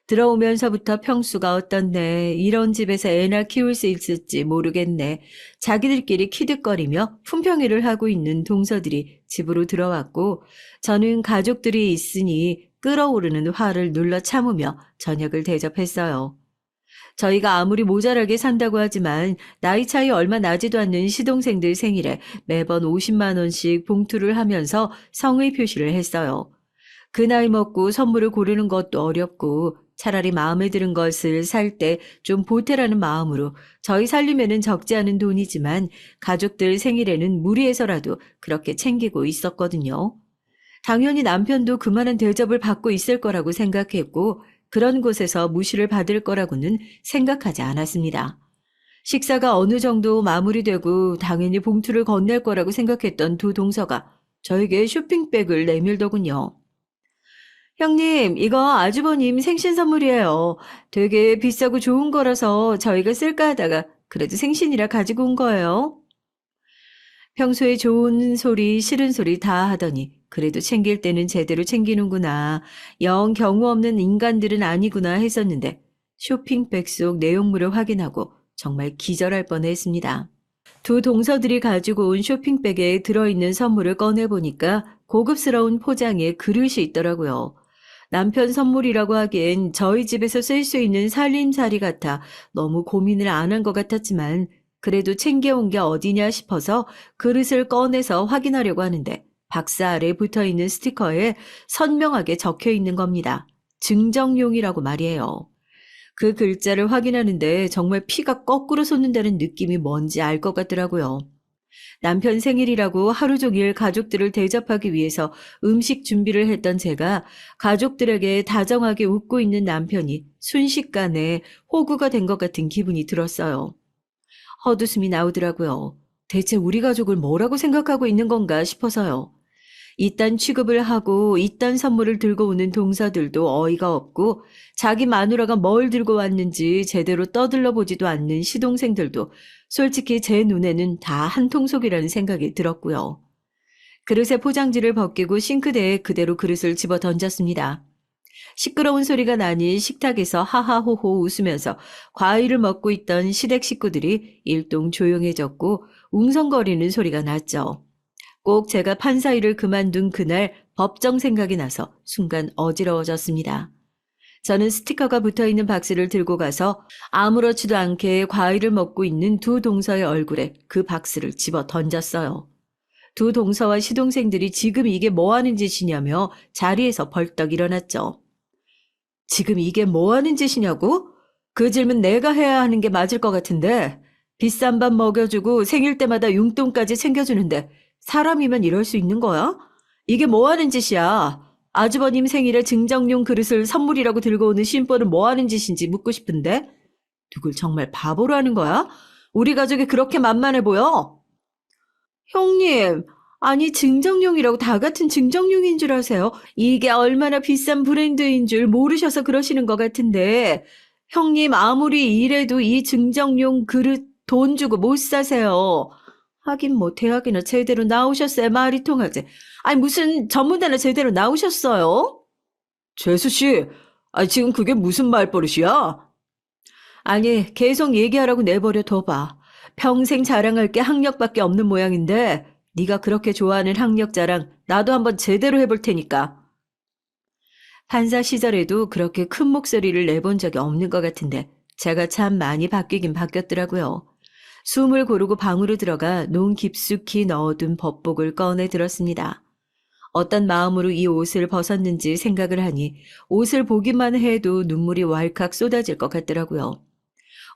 들어오면서부터 평수가 어떻네. 이런 집에서 애나 키울 수 있을지 모르겠네. 자기들끼리 키득거리며 품평회를 하고 있는 동서들이 집으로 들어왔고 저는 가족들이 있으니 끓어오르는 화를 눌러 참으며 저녁을 대접했어요. 저희가 아무리 모자라게 산다고 하지만 나이 차이 얼마 나지도 않는 시동생들 생일에 매번 50만 원씩 봉투를 하면서 성의 표시를 했어요. 그 나이 먹고 선물을 고르는 것도 어렵고 차라리 마음에 드는 것을 살 때 좀 보태라는 마음으로 저희 살림에는 적지 않은 돈이지만 가족들 생일에는 무리해서라도 그렇게 챙기고 있었거든요. 당연히 남편도 그만한 대접을 받고 있을 거라고 생각했고 그런 곳에서 무시를 받을 거라고는 생각하지 않았습니다. 식사가 어느 정도 마무리되고 당연히 봉투를 건넬 거라고 생각했던 두 동서가 저에게 쇼핑백을 내밀더군요. 형님, 이거 아주버님 생신 선물이에요. 되게 비싸고 좋은 거라서 저희가 쓸까 하다가 그래도 생신이라 가지고 온 거예요. 평소에 좋은 소리, 싫은 소리 다 하더니 그래도 챙길 때는 제대로 챙기는구나. 영 경우 없는 인간들은 아니구나 했었는데 쇼핑백 속 내용물을 확인하고 정말 기절할 뻔했습니다. 두 동서들이 가지고 온 쇼핑백에 들어있는 선물을 꺼내보니까 고급스러운 포장에 그릇이 있더라고요. 남편 선물이라고 하기엔 저희 집에서 쓸 수 있는 살림살이 같아 너무 고민을 안 한 것 같았지만 그래도 챙겨온 게 어디냐 싶어서 그릇을 꺼내서 확인하려고 하는데 박스 아래에 붙어있는 스티커에 선명하게 적혀 있는 겁니다. 증정용이라고 말이에요. 그 글자를 확인하는데 정말 피가 거꾸로 솟는다는 느낌이 뭔지 알 것 같더라고요. 남편 생일이라고 하루 종일 가족들을 대접하기 위해서 음식 준비를 했던 제가 가족들에게 다정하게 웃고 있는 남편이 순식간에 호구가 된 것 같은 기분이 들었어요. 헛웃음이 나오더라고요. 대체 우리 가족을 뭐라고 생각하고 있는 건가 싶어서요. 이딴 취급을 하고 이딴 선물을 들고 오는 동서들도 어이가 없고 자기 마누라가 뭘 들고 왔는지 제대로 떠들러 보지도 않는 시동생들도 솔직히 제 눈에는 다 한통속이라는 생각이 들었고요. 그릇의 포장지를 벗기고 싱크대에 그대로 그릇을 집어 던졌습니다. 시끄러운 소리가 나니 식탁에서 하하호호 웃으면서 과일을 먹고 있던 시댁 식구들이 일동 조용해졌고 웅성거리는 소리가 났죠. 꼭 제가 판사 일을 그만둔 그날 법정 생각이 나서 순간 어지러워졌습니다. 저는 스티커가 붙어있는 박스를 들고 가서 아무렇지도 않게 과일을 먹고 있는 두 동서의 얼굴에 그 박스를 집어 던졌어요. 두 동서와 시동생들이 지금 이게 뭐 하는 짓이냐며 자리에서 벌떡 일어났죠. 지금 이게 뭐 하는 짓이냐고? 그 질문 내가 해야 하는 게 맞을 것 같은데 비싼 밥 먹여주고 생일 때마다 용돈까지 챙겨주는데 사람이면 이럴 수 있는 거야? 이게 뭐 하는 짓이야? 아주버님 생일에 증정용 그릇을 선물이라고 들고 오는 신부는 뭐 하는 짓인지 묻고 싶은데? 누굴 정말 바보로 하는 거야? 우리 가족이 그렇게 만만해 보여? 형님, 아니 증정용이라고 다 같은 증정용인 줄 아세요? 이게 얼마나 비싼 브랜드인 줄 모르셔서 그러시는 것 같은데 형님 아무리 이래도 이 증정용 그릇 돈 주고 못 사세요. 하긴 뭐 대학이나 제대로 나오셨어야 말이 통하지. 아니 무슨 전문대나 제대로 나오셨어요? 재수 씨, 지금 그게 무슨 말버릇이야? 아니 계속 얘기하라고 내버려 둬봐. 평생 자랑할 게 학력밖에 없는 모양인데 네가 그렇게 좋아하는 학력 자랑 나도 한번 제대로 해볼 테니까. 판사 시절에도 그렇게 큰 목소리를 내본 적이 없는 것 같은데 제가 참 많이 바뀌긴 바뀌었더라고요. 숨을 고르고 방으로 들어가 농 깊숙이 넣어둔 법복을 꺼내 들었습니다. 어떤 마음으로 이 옷을 벗었는지 생각을 하니 옷을 보기만 해도 눈물이 왈칵 쏟아질 것 같더라고요.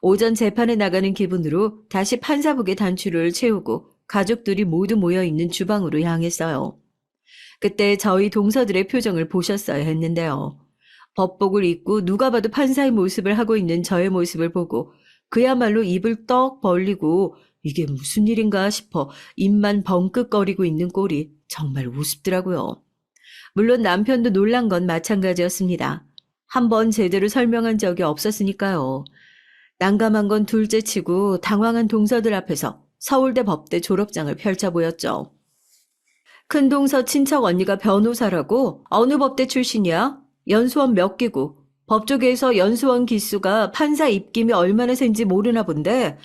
오전 재판에 나가는 기분으로 다시 판사복의 단추를 채우고 가족들이 모두 모여있는 주방으로 향했어요. 그때 저희 동서들의 표정을 보셨어야 했는데요. 법복을 입고 누가 봐도 판사의 모습을 하고 있는 저의 모습을 보고 그야말로 입을 떡 벌리고 이게 무슨 일인가 싶어 입만 벙긋거리고 있는 꼴이 정말 우습더라고요. 물론 남편도 놀란 건 마찬가지였습니다. 한번 제대로 설명한 적이 없었으니까요. 난감한 건 둘째치고 당황한 동서들 앞에서 서울대 법대 졸업장을 펼쳐 보였죠. 큰동서 친척 언니가 변호사라고? 어느 법대 출신이야? 연수원 몇 기고? 법조계에서 연수원 기수가 판사 입김이 얼마나 센지 모르나 본데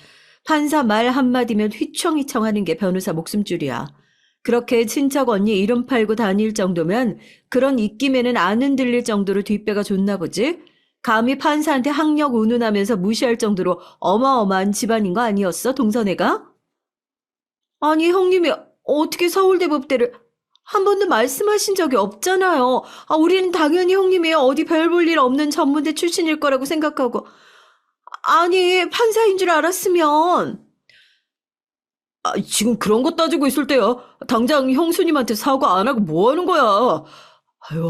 판사 말 한마디면 휘청휘청 하는 게 변호사 목숨줄이야. 그렇게 친척 언니 이름 팔고 다닐 정도면 그런 입김에는 안 흔들릴 정도로 뒷배가 좋나 보지? 감히 판사한테 학력 운운하면서 무시할 정도로 어마어마한 집안인 거 아니었어, 동서네가? 아니, 형님이 어떻게 서울대 법대를 한 번도 말씀하신 적이 없잖아요. 우리는 당연히 형님이 어디 별 볼 일 없는 전문대 출신일 거라고 생각하고. 아니, 판사인 줄 알았으면. 지금 그런 거 따지고 있을 때야. 당장 형수님한테 사과 안 하고 뭐 하는 거야.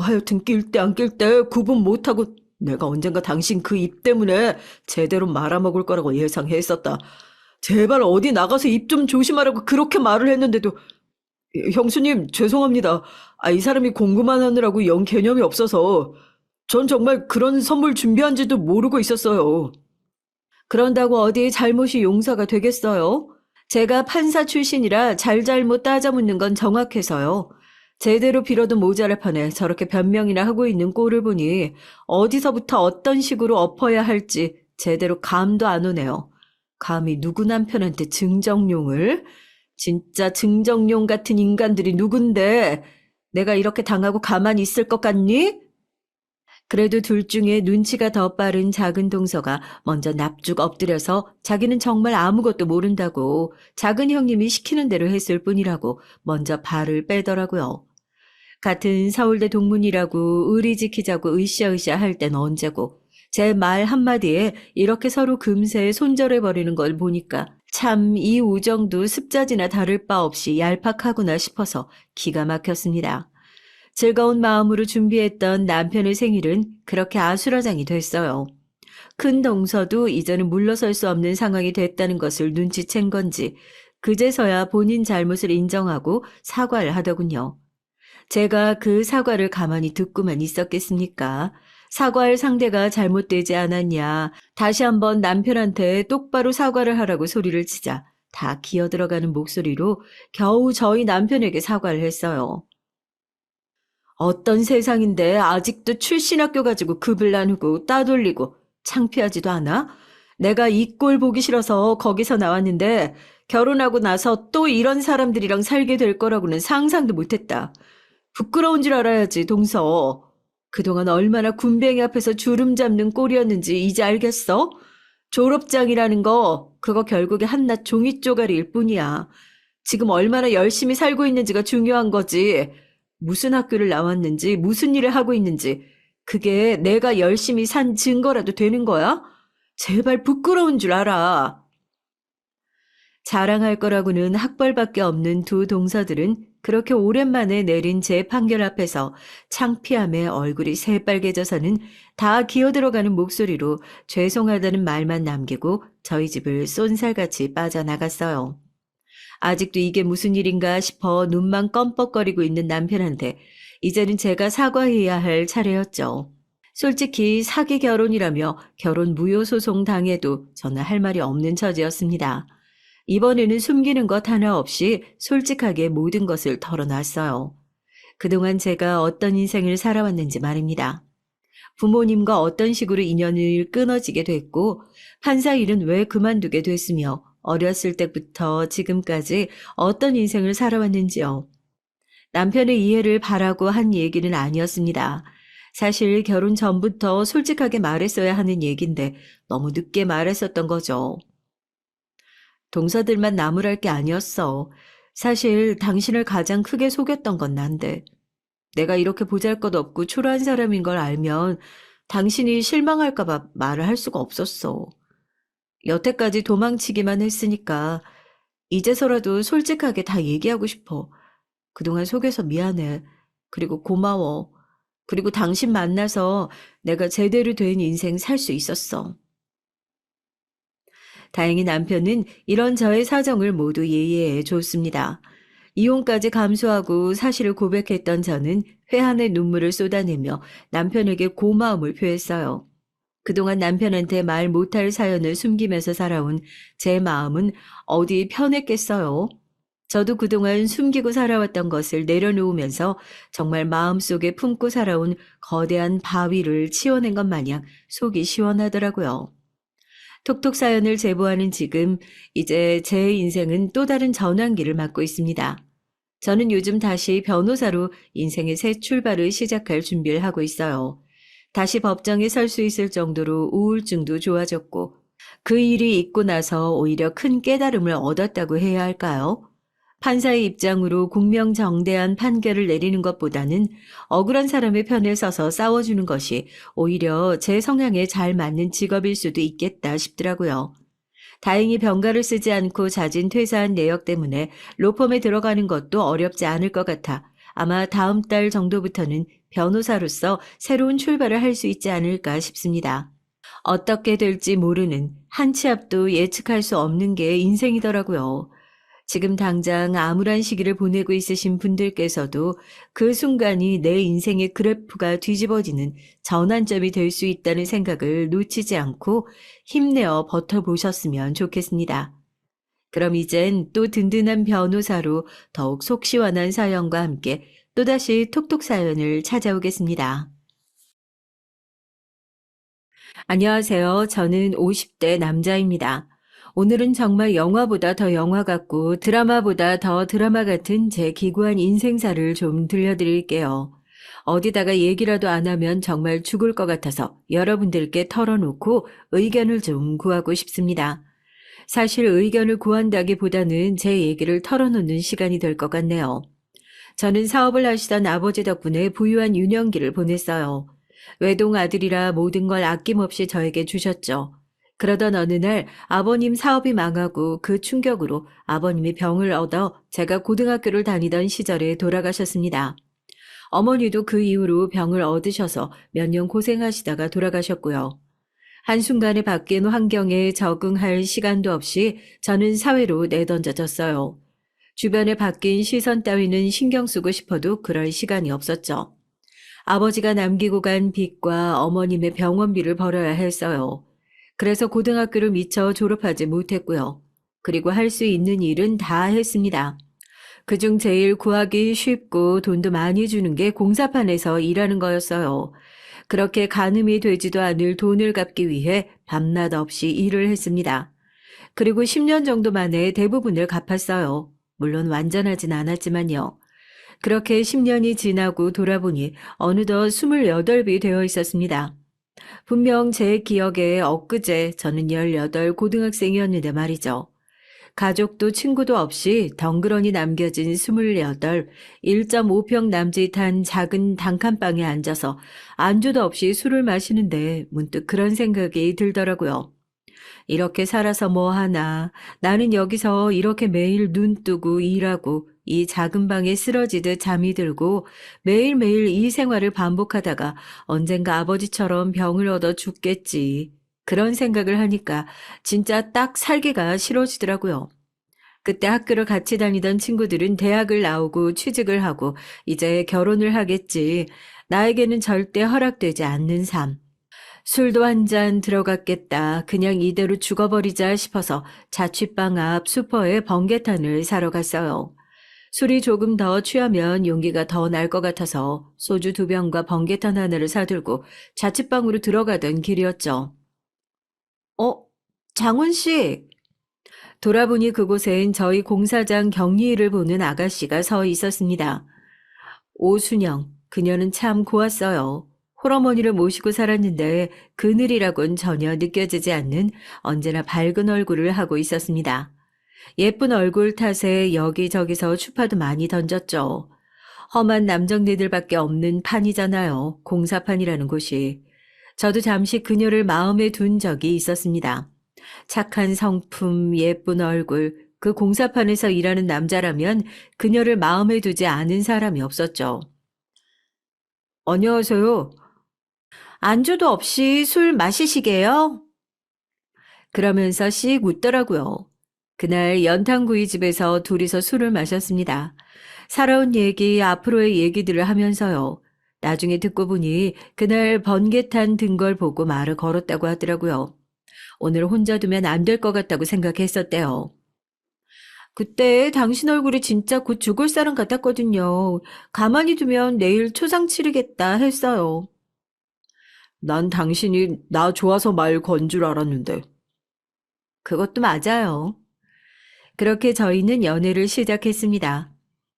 하여튼 낄 때 안 낄 때 구분 못하고 내가 언젠가 당신 그 입 때문에 제대로 말아먹을 거라고 예상했었다. 제발 어디 나가서 입 좀 조심하라고 그렇게 말을 했는데도 형수님 죄송합니다. 이 사람이 공부만 하느라고 영 개념이 없어서 전 정말 그런 선물 준비한지도 모르고 있었어요. 그런다고 어디 잘못이 용서가 되겠어요? 제가 판사 출신이라 잘잘못 따져 묻는 건 정확해서요. 제대로 빌어도 모자랄 판에 저렇게 변명이나 하고 있는 꼴을 보니 어디서부터 어떤 식으로 엎어야 할지 제대로 감도 안 오네요. 감히 누구 남편한테 증정용을? 진짜 증정용 같은 인간들이 누군데 내가 이렇게 당하고 가만히 있을 것 같니? 그래도 둘 중에 눈치가 더 빠른 작은 동서가 먼저 납죽 엎드려서 자기는 정말 아무것도 모른다고 작은 형님이 시키는 대로 했을 뿐이라고 먼저 발을 빼더라고요. 같은 서울대 동문이라고 의리 지키자고 으쌰으쌰 할 땐 언제고 제 말 한마디에 이렇게 서로 금세 손절해버리는 걸 보니까 참 이 우정도 습자지나 다를 바 없이 얄팍하구나 싶어서 기가 막혔습니다. 즐거운 마음으로 준비했던 남편의 생일은 그렇게 아수라장이 됐어요. 큰 동서도 이제는 물러설 수 없는 상황이 됐다는 것을 눈치챈 건지 그제서야 본인 잘못을 인정하고 사과를 하더군요. 제가 그 사과를 가만히 듣고만 있었겠습니까? 사과할 상대가 잘못되지 않았냐. 다시 한번 남편한테 똑바로 사과를 하라고 소리를 치자 다 기어들어가는 목소리로 겨우 저희 남편에게 사과를 했어요. 어떤 세상인데 아직도 출신 학교 가지고 급을 나누고 따돌리고 창피하지도 않아? 내가 이 꼴 보기 싫어서 거기서 나왔는데 결혼하고 나서 또 이런 사람들이랑 살게 될 거라고는 상상도 못했다. 부끄러운 줄 알아야지, 동서. 그동안 얼마나 군뱅이 앞에서 주름 잡는 꼴이었는지 이제 알겠어? 졸업장이라는 거, 그거 결국에 한낱 종이 쪼가리일 뿐이야. 지금 얼마나 열심히 살고 있는지가 중요한 거지. 무슨 학교를 나왔는지, 무슨 일을 하고 있는지, 그게 내가 열심히 산 증거라도 되는 거야? 제발 부끄러운 줄 알아. 자랑할 거라고는 학벌밖에 없는 두 동서들은 그렇게 오랜만에 내린 제 판결 앞에서 창피함에 얼굴이 새빨개져서는 다 기어들어가는 목소리로 죄송하다는 말만 남기고 저희 집을 쏜살같이 빠져나갔어요. 아직도 이게 무슨 일인가 싶어 눈만 껌뻑거리고 있는 남편한테 이제는 제가 사과해야 할 차례였죠. 솔직히 사기 결혼이라며 결혼 무효 소송 당해도 저는 할 말이 없는 처지였습니다. 이번에는 숨기는 것 하나 없이 솔직하게 모든 것을 털어놨어요. 그동안 제가 어떤 인생을 살아왔는지 말입니다. 부모님과 어떤 식으로 인연을 끊어지게 됐고 판사 일은 왜 그만두게 됐으며 어렸을 때부터 지금까지 어떤 인생을 살아왔는지요. 남편의 이해를 바라고 한 얘기는 아니었습니다. 사실 결혼 전부터 솔직하게 말했어야 하는 얘긴데 너무 늦게 말했었던 거죠. 동서들만 나무랄 게 아니었어. 사실 당신을 가장 크게 속였던 건 난데. 내가 이렇게 보잘것없고 초라한 사람인 걸 알면 당신이 실망할까 봐 말을 할 수가 없었어. 여태까지 도망치기만 했으니까 이제서라도 솔직하게 다 얘기하고 싶어. 그동안 속여서 미안해. 그리고 고마워. 그리고 당신 만나서 내가 제대로 된 인생 살 수 있었어. 다행히 남편은 이런 저의 사정을 모두 이해해 줬습니다. 이혼까지 감수하고 사실을 고백했던 저는 회한의 눈물을 쏟아내며 남편에게 고마움을 표했어요. 그동안 남편한테 말 못할 사연을 숨기면서 살아온 제 마음은 어디 편했겠어요. 저도 그동안 숨기고 살아왔던 것을 내려놓으면서 정말 마음속에 품고 살아온 거대한 바위를 치워낸 것 마냥 속이 시원하더라고요. 톡톡 사연을 제보하는 지금 이제 제 인생은 또 다른 전환기를 맞고 있습니다. 저는 요즘 다시 변호사로 인생의 새 출발을 시작할 준비를 하고 있어요. 다시 법정에 설 수 있을 정도로 우울증도 좋아졌고 그 일이 있고 나서 오히려 큰 깨달음을 얻었다고 해야 할까요? 판사의 입장으로 공명정대한 판결을 내리는 것보다는 억울한 사람의 편에 서서 싸워주는 것이 오히려 제 성향에 잘 맞는 직업일 수도 있겠다 싶더라고요. 다행히 병가를 쓰지 않고 자진 퇴사한 내역 때문에 로펌에 들어가는 것도 어렵지 않을 것 같아 아마 다음 달 정도부터는 변호사로서 새로운 출발을 할 수 있지 않을까 싶습니다. 어떻게 될지 모르는 한 치 앞도 예측할 수 없는 게 인생이더라고요. 지금 당장 암울한 시기를 보내고 있으신 분들께서도 그 순간이 내 인생의 그래프가 뒤집어지는 전환점이 될 수 있다는 생각을 놓치지 않고 힘내어 버텨보셨으면 좋겠습니다. 그럼 이젠 또 든든한 변호사로 더욱 속 시원한 사연과 함께 또다시 톡톡 사연을 찾아오겠습니다. 안녕하세요. 저는 50대 남자입니다. 오늘은 정말 영화보다 더 영화 같고 드라마보다 더 드라마 같은 제 기구한 인생사를 좀 들려드릴게요. 어디다가 얘기라도 안 하면 정말 죽을 것 같아서 여러분들께 털어놓고 의견을 좀 구하고 싶습니다. 사실 의견을 구한다기보다는 제 얘기를 털어놓는 시간이 될 것 같네요. 저는 사업을 하시던 아버지 덕분에 부유한 유년기를 보냈어요. 외동 아들이라 모든 걸 아낌없이 저에게 주셨죠. 그러던 어느 날 아버님 사업이 망하고 그 충격으로 아버님이 병을 얻어 제가 고등학교를 다니던 시절에 돌아가셨습니다. 어머니도 그 이후로 병을 얻으셔서 몇 년 고생하시다가 돌아가셨고요. 한순간에 바뀐 환경에 적응할 시간도 없이 저는 사회로 내던져졌어요. 주변에 바뀐 시선 따위는 신경 쓰고 싶어도 그럴 시간이 없었죠. 아버지가 남기고 간 빚과 어머님의 병원비를 벌어야 했어요. 그래서 고등학교를 미처 졸업하지 못했고요. 그리고 할 수 있는 일은 다 했습니다. 그중 제일 구하기 쉽고 돈도 많이 주는 게 공사판에서 일하는 거였어요. 그렇게 가늠이 되지도 않을 돈을 갚기 위해 밤낮 없이 일을 했습니다. 그리고 10년 정도 만에 대부분을 갚았어요. 물론 완전하진 않았지만요. 그렇게 10년이 지나고 돌아보니 어느덧 28이 되어 있었습니다. 분명 제 기억에 엊그제 저는 18 고등학생이었는데 말이죠. 가족도 친구도 없이 덩그러니 남겨진 28, 1.5평 남짓한 작은 단칸방에 앉아서 안주도 없이 술을 마시는데 문득 그런 생각이 들더라고요. 이렇게 살아서 뭐 하나. 나는 여기서 이렇게 매일 눈 뜨고 일하고 이 작은 방에 쓰러지듯 잠이 들고 매일매일 이 생활을 반복하다가 언젠가 아버지처럼 병을 얻어 죽겠지. 그런 생각을 하니까 진짜 딱 살기가 싫어지더라고요. 그때 학교를 같이 다니던 친구들은 대학을 나오고 취직을 하고 이제 결혼을 하겠지. 나에게는 절대 허락되지 않는 삶. 술도 한 잔 들어갔겠다. 그냥 이대로 죽어버리자 싶어서 자취방 앞 슈퍼에 번개탄을 사러 갔어요. 술이 조금 더 취하면 용기가 더 날 것 같아서 소주 2병과 번개탄 하나를 사들고 자취방으로 들어가던 길이었죠. 어? 장훈 씨! 돌아보니 그곳엔 저희 공사장 격리일을 보는 아가씨가 서 있었습니다. 오순영, 그녀는 참 고왔어요. 홀어머니를 모시고 살았는데 그늘이라곤 전혀 느껴지지 않는 언제나 밝은 얼굴을 하고 있었습니다. 예쁜 얼굴 탓에 여기저기서 추파도 많이 던졌죠. 험한 남정네들밖에 없는 판이잖아요. 공사판이라는 곳이. 저도 잠시 그녀를 마음에 둔 적이 있었습니다. 착한 성품, 예쁜 얼굴, 그 공사판에서 일하는 남자라면 그녀를 마음에 두지 않은 사람이 없었죠. 안녕하세요. 안주도 없이 술 마시시게요? 그러면서 씩 웃더라고요. 그날 연탄구이집에서 둘이서 술을 마셨습니다. 살아온 얘기, 앞으로의 얘기들을 하면서요. 나중에 듣고 보니 그날 번개탄 든 걸 보고 말을 걸었다고 하더라고요. 오늘 혼자 두면 안 될 것 같다고 생각했었대요. 그때 당신 얼굴이 진짜 곧 죽을 사람 같았거든요. 가만히 두면 내일 초상 치르겠다 했어요. 난 당신이 나 좋아서 말 건 줄 알았는데. 그것도 맞아요. 그렇게 저희는 연애를 시작했습니다.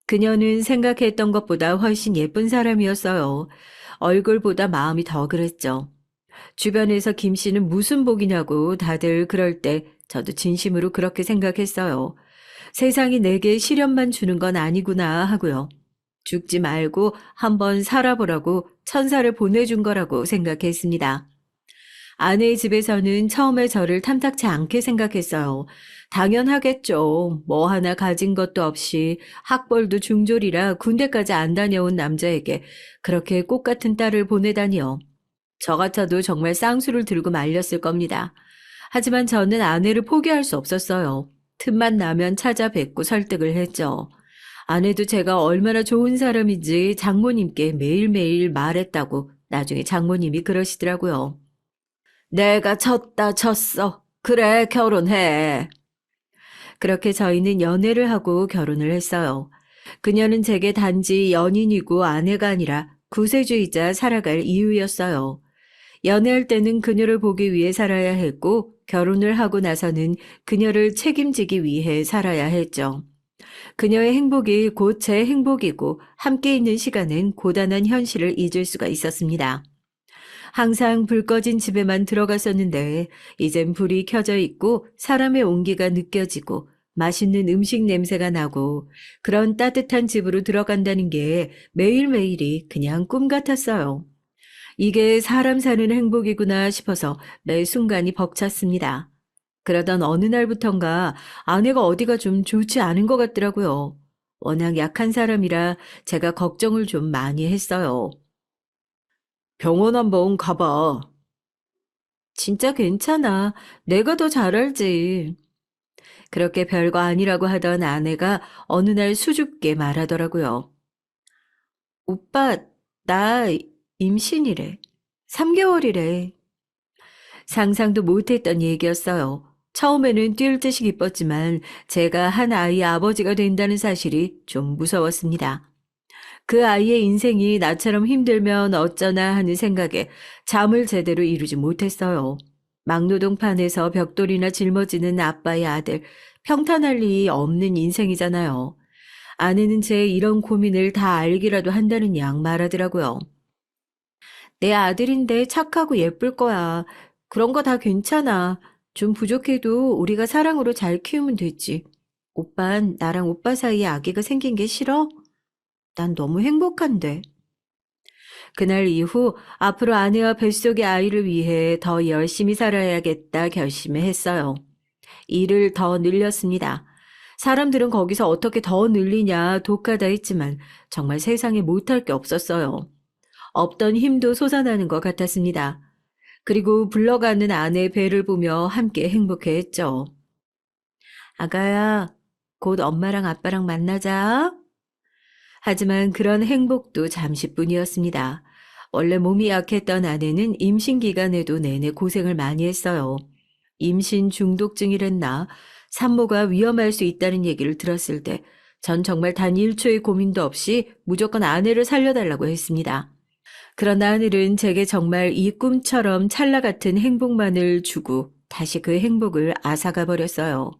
그녀는 생각했던 것보다 훨씬 예쁜 사람이었어요. 얼굴보다 마음이 더 그랬죠. 주변에서 김 씨는 무슨 복이냐고 다들 그럴 때 저도 진심으로 그렇게 생각했어요. 세상이 내게 시련만 주는 건 아니구나 하고요. 죽지 말고 한번 살아보라고 천사를 보내준 거라고 생각했습니다. 아내의 집에서는 처음에 저를 탐탁치 않게 생각했어요. 당연하겠죠. 뭐 하나 가진 것도 없이 학벌도 중졸이라 군대까지 안 다녀온 남자에게 그렇게 꽃 같은 딸을 보내다니요. 저 같아도 정말 쌍수를 들고 말렸을 겁니다. 하지만 저는 아내를 포기할 수 없었어요. 틈만 나면 찾아뵙고 설득을 했죠. 아내도 제가 얼마나 좋은 사람인지 장모님께 매일매일 말했다고 나중에 장모님이 그러시더라고요. 내가 졌어. 그래, 결혼해. 그렇게 저희는 연애를 하고 결혼을 했어요. 그녀는 제게 단지 연인이고 아내가 아니라 구세주이자 살아갈 이유였어요. 연애할 때는 그녀를 보기 위해 살아야 했고 결혼을 하고 나서는 그녀를 책임지기 위해 살아야 했죠. 그녀의 행복이 곧 제 행복이고 함께 있는 시간은 고단한 현실을 잊을 수가 있었습니다. 항상 불 꺼진 집에만 들어갔었는데 이젠 불이 켜져 있고 사람의 온기가 느껴지고 맛있는 음식 냄새가 나고 그런 따뜻한 집으로 들어간다는 게 매일매일이 그냥 꿈 같았어요. 이게 사람 사는 행복이구나 싶어서 매 순간이 벅찼습니다. 그러던 어느 날부턴가 아내가 어디가 좀 좋지 않은 것 같더라고요. 워낙 약한 사람이라 제가 걱정을 좀 많이 했어요. 병원 한번 가봐. 진짜 괜찮아. 내가 더 잘 알지. 그렇게 별거 아니라고 하던 아내가 어느 날 수줍게 말하더라고요. 오빠, 나 임신이래. 3개월이래. 상상도 못했던 얘기였어요. 처음에는 뛸 듯이 기뻤지만 제가 한 아이의 아버지가 된다는 사실이 좀 무서웠습니다. 그 아이의 인생이 나처럼 힘들면 어쩌나 하는 생각에 잠을 제대로 이루지 못했어요. 막노동판에서 벽돌이나 짊어지는 아빠의 아들, 평탄할 리 없는 인생이잖아요. 아내는 제 이런 고민을 다 알기라도 한다는 양 말하더라고요. 내 아들인데 착하고 예쁠 거야. 그런 거 다 괜찮아. 좀 부족해도 우리가 사랑으로 잘 키우면 되지. 오빤 나랑 오빠 사이에 아기가 생긴 게 싫어? 난 너무 행복한데. 그날 이후 앞으로 아내와 뱃속의 아이를 위해 더 열심히 살아야겠다 결심을 했어요. 일을 더 늘렸습니다. 사람들은 거기서 어떻게 더 늘리냐 독하다 했지만 정말 세상에 못할 게 없었어요. 없던 힘도 솟아나는 것 같았습니다. 그리고 불러가는 아내의 배를 보며 함께 행복해했죠. 아가야, 곧 엄마랑 아빠랑 만나자. 하지만 그런 행복도 잠시뿐이었습니다. 원래 몸이 약했던 아내는 임신 기간에도 내내 고생을 많이 했어요. 임신 중독증이랬나 산모가 위험할 수 있다는 얘기를 들었을 때 전 정말 단 1초의 고민도 없이 무조건 아내를 살려달라고 했습니다. 그러나 하늘은 제게 정말 이 꿈처럼 찰나 같은 행복만을 주고 다시 그 행복을 앗아가 버렸어요.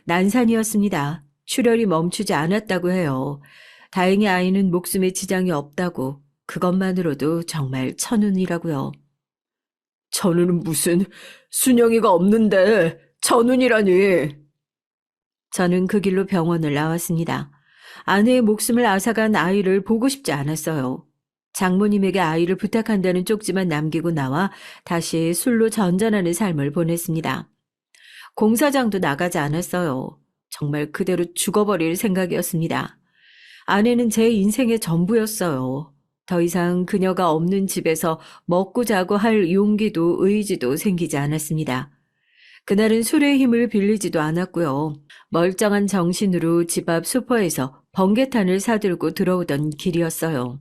난산이었습니다. 출혈이 멈추지 않았다고 해요. 다행히 아이는 목숨에 지장이 없다고 그것만으로도 정말 천운이라고요. 천운은 무슨 순영이가 없는데 천운이라니. 저는 그 길로 병원을 나왔습니다. 아내의 목숨을 앗아간 아이를 보고 싶지 않았어요. 장모님에게 아이를 부탁한다는 쪽지만 남기고 나와 다시 술로 전전하는 삶을 보냈습니다. 공사장도 나가지 않았어요. 정말 그대로 죽어버릴 생각이었습니다. 아내는 제 인생의 전부였어요. 더 이상 그녀가 없는 집에서 먹고 자고 할 용기도 의지도 생기지 않았습니다. 그날은 술의 힘을 빌리지도 않았고요. 멀쩡한 정신으로 집 앞 슈퍼에서 번개탄을 사들고 들어오던 길이었어요.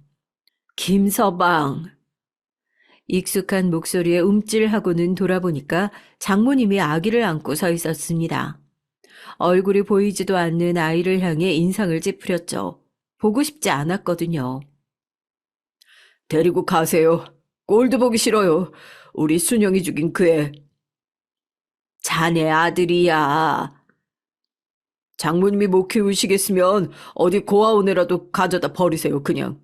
김서방. 익숙한 목소리에 움찔하고는 돌아보니까 장모님이 아기를 안고 서 있었습니다. 얼굴이 보이지도 않는 아이를 향해 인상을 찌푸렸죠. 보고 싶지 않았거든요. 데리고 가세요. 꼴도 보기 싫어요. 우리 순영이 죽인 그 애. 자네 아들이야. 장모님이 못 키우시겠으면 어디 고아원에라도 가져다 버리세요, 그냥.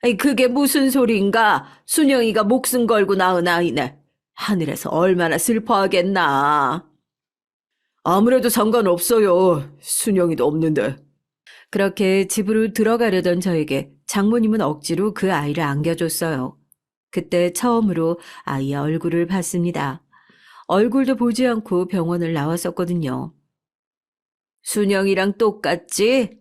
아이, 그게 무슨 소린가? 순영이가 목숨 걸고 낳은 아이네. 하늘에서 얼마나 슬퍼하겠나. 아무래도 상관없어요. 순영이도 없는데. 그렇게 집으로 들어가려던 저에게 장모님은 억지로 그 아이를 안겨줬어요. 그때 처음으로 아이의 얼굴을 봤습니다. 얼굴도 보지 않고 병원을 나왔었거든요. 순영이랑 똑같지?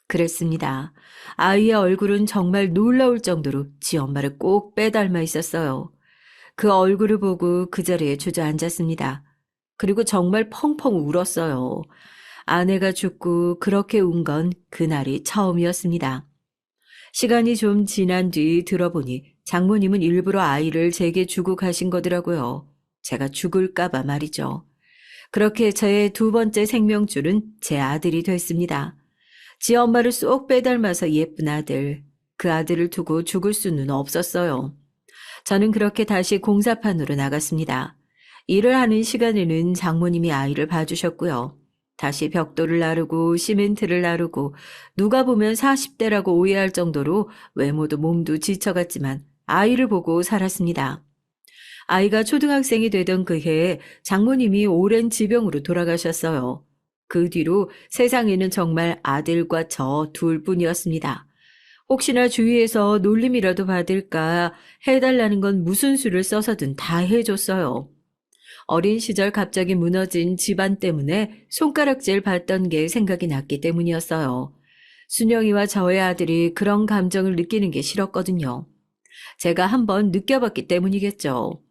그랬습니다. 아이의 얼굴은 정말 놀라울 정도로 지 엄마를 꼭 빼닮아 있었어요. 그 얼굴을 보고 그 자리에 주저앉았습니다. 그리고 정말 펑펑 울었어요. 아내가 죽고 그렇게 운 건 그날이 처음이었습니다. 시간이 좀 지난 뒤 들어보니 장모님은 일부러 아이를 제게 주고 가신 거더라고요. 제가 죽을까봐 말이죠. 그렇게 저의 두 번째 생명줄은 제 아들이 됐습니다. 지 엄마를 쏙 빼닮아서 예쁜 아들. 그 아들을 두고 죽을 수는 없었어요. 저는 그렇게 다시 공사판으로 나갔습니다. 일을 하는 시간에는 장모님이 아이를 봐주셨고요. 다시 벽돌을 나르고 시멘트를 나르고 누가 보면 40대라고 오해할 정도로 외모도 몸도 지쳐갔지만 아이를 보고 살았습니다. 아이가 초등학생이 되던 그 해에 장모님이 오랜 지병으로 돌아가셨어요. 그 뒤로 세상에는 정말 아들과 저 둘뿐이었습니다. 혹시나 주위에서 놀림이라도 받을까 해달라는 건 무슨 수를 써서든 다 해줬어요. 어린 시절 갑자기 무너진 집안 때문에 손가락질 받던 게 생각이 났기 때문이었어요. 순영이와 저의 아들이 그런 감정을 느끼는 게 싫었거든요. 제가 한번 느껴봤기 때문이겠죠.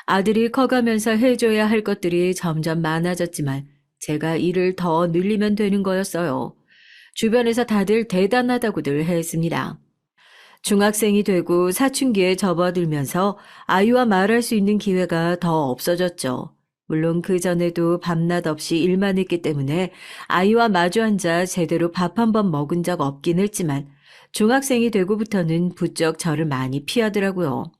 아들이 커가면서 해줘야 할 것들이 점점 많아졌지만 제가 일을 더 늘리면 되는 거였어요. 주변에서 다들 대단하다고들 했습니다. 중학생이 되고 사춘기에 접어들면서 아이와 말할 수 있는 기회가 더 없어졌죠. 물론 그전에도 밤낮 없이 일만 했기 때문에 아이와 마주 앉아 제대로 밥 한 번 먹은 적 없긴 했지만 중학생이 되고부터는 부쩍 저를 많이 피하더라고요.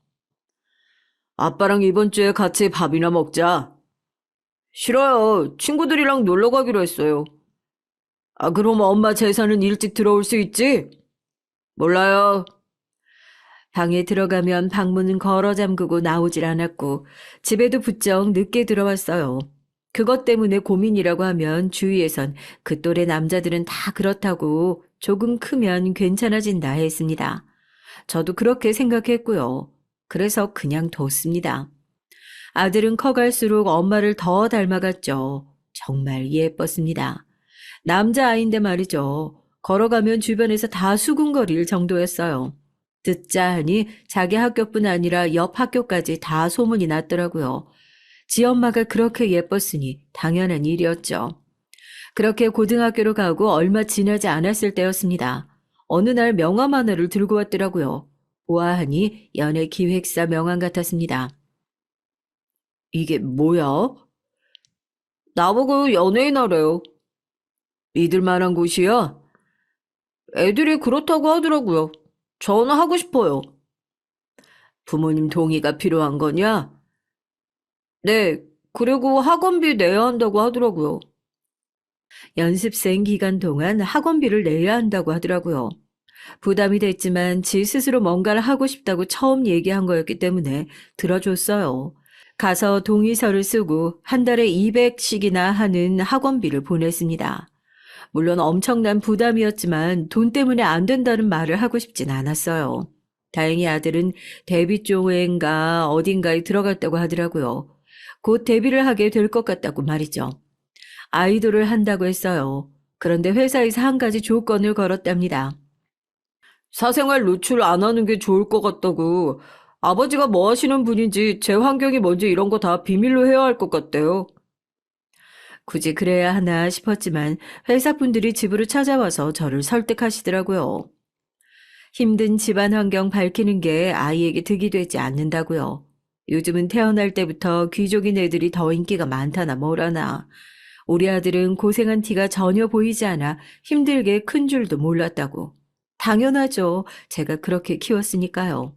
아빠랑 이번 주에 같이 밥이나 먹자. 싫어요. 친구들이랑 놀러 가기로 했어요. 아, 그럼 엄마 제사는 일찍 들어올 수 있지? 몰라요. 방에 들어가면 방문은 걸어 잠그고 나오질 않았고 집에도 부쩍 늦게 들어왔어요. 그것 때문에 고민이라고 하면 주위에선 그 또래 남자들은 다 그렇다고 조금 크면 괜찮아진다 했습니다. 저도 그렇게 생각했고요. 그래서 그냥 뒀습니다. 아들은 커갈수록 엄마를 더 닮아갔죠. 정말 예뻤습니다. 남자아이인데 말이죠. 걸어가면 주변에서 다 수군거릴 정도였어요. 듣자 하니 자기 학교뿐 아니라 옆 학교까지 다 소문이 났더라고요. 지 엄마가 그렇게 예뻤으니 당연한 일이었죠. 그렇게 고등학교로 가고 얼마 지나지 않았을 때였습니다. 어느 날 명함 하나를 들고 왔더라고요. 보아하니 연애 기획사 명함 같았습니다. 이게 뭐야? 나보고 연예인 하래요. 믿을 만한 곳이야? 애들이 그렇다고 하더라고요. 저는 하고 싶어요. 부모님 동의가 필요한 거냐? 네, 그리고 학원비 내야 한다고 하더라고요. 연습생 기간 동안 학원비를 내야 한다고 하더라고요. 부담이 됐지만 지 스스로 뭔가를 하고 싶다고 처음 얘기한 거였기 때문에 들어줬어요. 가서 동의서를 쓰고 한 달에 200씩이나 하는 학원비를 보냈습니다. 물론 엄청난 부담이었지만 돈 때문에 안 된다는 말을 하고 싶진 않았어요. 다행히 아들은 데뷔 쪽인가 어딘가에 들어갔다고 하더라고요. 곧 데뷔를 하게 될 것 같다고 말이죠. 아이돌을 한다고 했어요. 그런데 회사에서 한 가지 조건을 걸었답니다. 사생활 노출 안 하는 게 좋을 것 같다고. 아버지가 뭐 하시는 분인지 제 환경이 뭔지 이런 거 다 비밀로 해야 할 것 같대요. 굳이 그래야 하나 싶었지만 회사분들이 집으로 찾아와서 저를 설득하시더라고요. 힘든 집안 환경 밝히는 게 아이에게 득이 되지 않는다고요. 요즘은 태어날 때부터 귀족인 애들이 더 인기가 많다나 뭐라나. 우리 아들은 고생한 티가 전혀 보이지 않아 힘들게 큰 줄도 몰랐다고. 당연하죠. 제가 그렇게 키웠으니까요.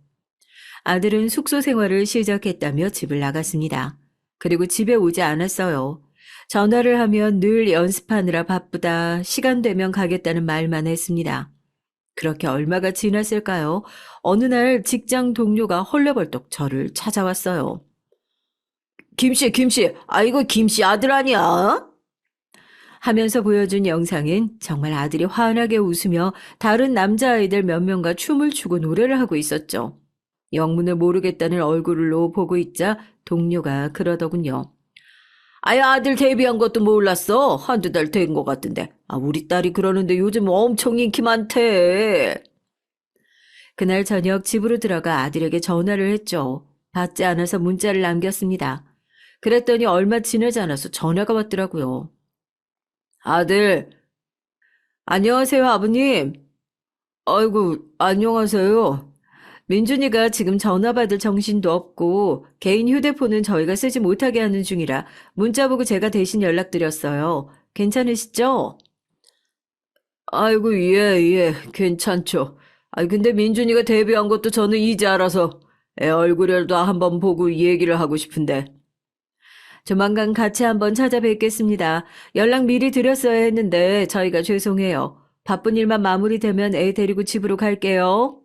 아들은 숙소 생활을 시작했다며 집을 나갔습니다. 그리고 집에 오지 않았어요. 전화를 하면 늘 연습하느라 바쁘다, 시간 되면 가겠다는 말만 했습니다. 그렇게 얼마가 지났을까요? 어느 날 직장 동료가 헐레벌떡 저를 찾아왔어요. 김씨, 아, 이거 김씨 아들 아니야? 하면서 보여준 영상엔 정말 아들이 환하게 웃으며 다른 남자아이들 몇 명과 춤을 추고 노래를 하고 있었죠. 영문을 모르겠다는 얼굴로 보고 있자 동료가 그러더군요. 아야, 아들 데뷔한 것도 몰랐어. 한두 달 된 것 같은데. 아, 우리 딸이 그러는데 요즘 엄청 인기 많대. 그날 저녁 집으로 들어가 아들에게 전화를 했죠. 받지 않아서 문자를 남겼습니다. 그랬더니 얼마 지나지 않아서 전화가 왔더라고요. 아들, 안녕하세요, 아버님. 아이고, 안녕하세요. 민준이가 지금 전화 받을 정신도 없고 개인 휴대폰은 저희가 쓰지 못하게 하는 중이라 문자 보고 제가 대신 연락드렸어요. 괜찮으시죠? 아이고, 예, 괜찮죠. 아이, 근데 민준이가 데뷔한 것도 저는 이제 알아서 애 얼굴이라도 한번 보고 얘기를 하고 싶은데. 조만간 같이 한번 찾아뵙겠습니다. 연락 미리 드렸어야 했는데 저희가 죄송해요. 바쁜 일만 마무리되면 애 데리고 집으로 갈게요.